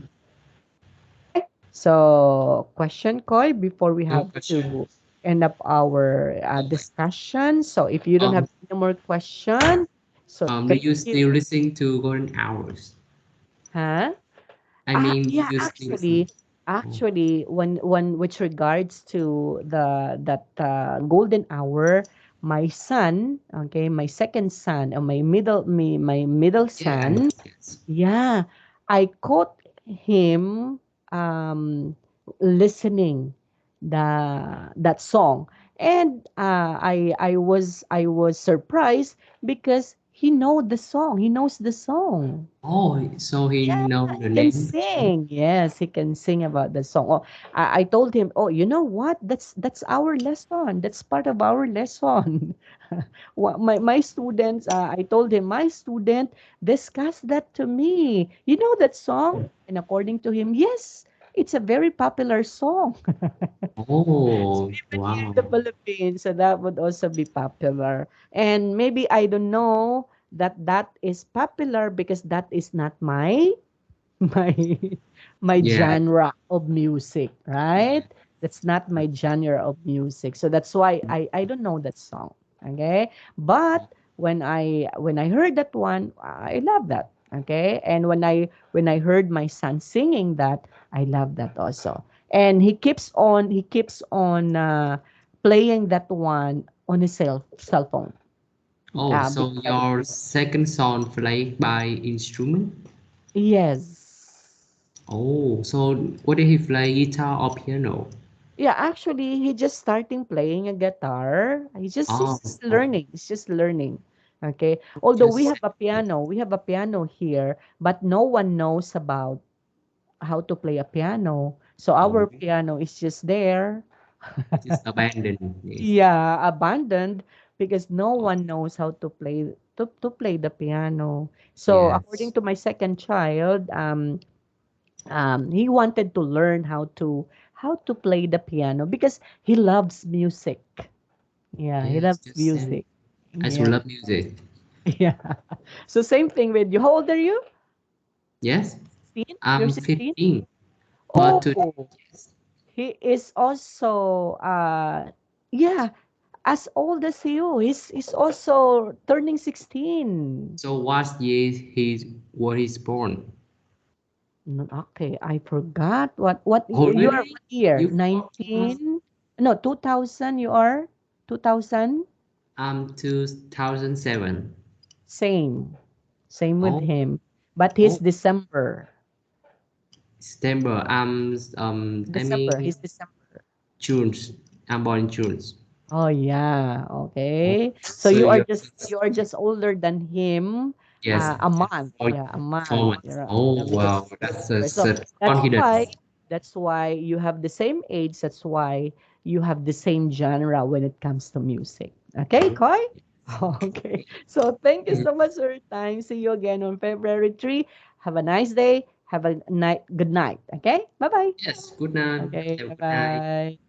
Speaker 1: Okay. So, question, Koy, before we
Speaker 2: No
Speaker 1: have
Speaker 2: question.
Speaker 1: to end up our discussion. So, if you don't have
Speaker 2: Um,
Speaker 1: any more question, so
Speaker 2: do
Speaker 1: thank
Speaker 2: you
Speaker 1: you.
Speaker 2: still listen to Golden Hours?
Speaker 1: Huh?
Speaker 2: I mean, do
Speaker 1: Yeah,
Speaker 2: you still listen? Oh,
Speaker 1: actually, when with regards to the that golden hour, my son, okay, my second son, or my middle
Speaker 2: yeah, I know.
Speaker 1: son.
Speaker 2: Yes.
Speaker 1: Yeah, I caught him um listening that song. And I was surprised because he know the song. He knows the song.
Speaker 2: Oh, so he
Speaker 1: Yeah,
Speaker 2: know
Speaker 1: he
Speaker 2: the
Speaker 1: can
Speaker 2: name of the song?
Speaker 1: sing. Yes, he can sing about the song. Oh, I told him, oh, you know what? That's our lesson. That's part of our lesson. My students, I told him, my student discussed that to me. You know that song? And according to him, yes, it's a very popular song.
Speaker 2: Oh,
Speaker 1: Even here in the
Speaker 2: wow.
Speaker 1: Philippines, so that would also be popular. And maybe I don't know that is popular because that is not my my
Speaker 2: Yeah.
Speaker 1: genre of music, right? That's not my genre of music. So that's why I don't know that song. Okay? But when I heard that one, I love that. Okay? And when I heard my son singing that, I love that also. And he keeps on playing that one on his cell phone.
Speaker 2: Oh, so
Speaker 1: Because
Speaker 2: your second song played by instrument?
Speaker 1: yes.
Speaker 2: Oh, so what did he play, guitar or piano?
Speaker 1: Yeah, actually, he just starting playing a guitar. He's just
Speaker 2: Oh,
Speaker 1: he's just
Speaker 2: oh,
Speaker 1: learning. He's just learning. Okay. Although
Speaker 2: Just
Speaker 1: we have a piano here, but no one knows about how to play a piano. So our
Speaker 2: oh,
Speaker 1: piano is just there.
Speaker 2: just abandoned. Yes.
Speaker 1: Yeah, abandoned because no one knows how to play the piano. So according
Speaker 2: Yes.
Speaker 1: to my second child, he wanted to learn how to play the piano because he loves music. Yeah, he
Speaker 2: Yes.
Speaker 1: loves
Speaker 2: Just same.
Speaker 1: music.
Speaker 2: I also
Speaker 1: Yeah,
Speaker 2: love music.
Speaker 1: yeah. So same thing with you. How old are you?
Speaker 2: Yes.
Speaker 1: 16? You're
Speaker 2: I'm
Speaker 1: 16?
Speaker 2: 15, but today,
Speaker 1: Oh,
Speaker 2: yes.
Speaker 1: he is also yeah, as old as you. He's also turning 16.
Speaker 2: So what year he's born?
Speaker 1: Okay, I forgot what
Speaker 2: Oh,
Speaker 1: you are
Speaker 2: really?
Speaker 1: what year?
Speaker 2: You forgot too much?
Speaker 1: 19? No, 2000 you are? 2000?
Speaker 2: 2007.
Speaker 1: Same. Same with
Speaker 2: Oh,
Speaker 1: him. But he's
Speaker 2: oh,
Speaker 1: December.
Speaker 2: September. I
Speaker 1: December.
Speaker 2: mean
Speaker 1: He's December.
Speaker 2: June. I'm born in June.
Speaker 1: Oh yeah,
Speaker 2: Oh,
Speaker 1: okay. So
Speaker 2: so you're
Speaker 1: you are just older than him,
Speaker 2: yes,
Speaker 1: a
Speaker 2: just
Speaker 1: month. Yeah, a month.
Speaker 2: 4 months. Oh,
Speaker 1: Yeah, because
Speaker 2: wow,
Speaker 1: you're
Speaker 2: that's
Speaker 1: December. So
Speaker 2: such
Speaker 1: that's why
Speaker 2: confidence.
Speaker 1: you have the same age. That's why you have the same genre when it comes to music. Okay,
Speaker 2: Oh,
Speaker 1: Koi? Okay. So thank you so much for your time. See you again on February 3. Have a nice day. Have a good night. Okay? Bye-bye.
Speaker 2: yes. Good night.
Speaker 1: Okay,
Speaker 2: Have a good night.
Speaker 1: bye-bye.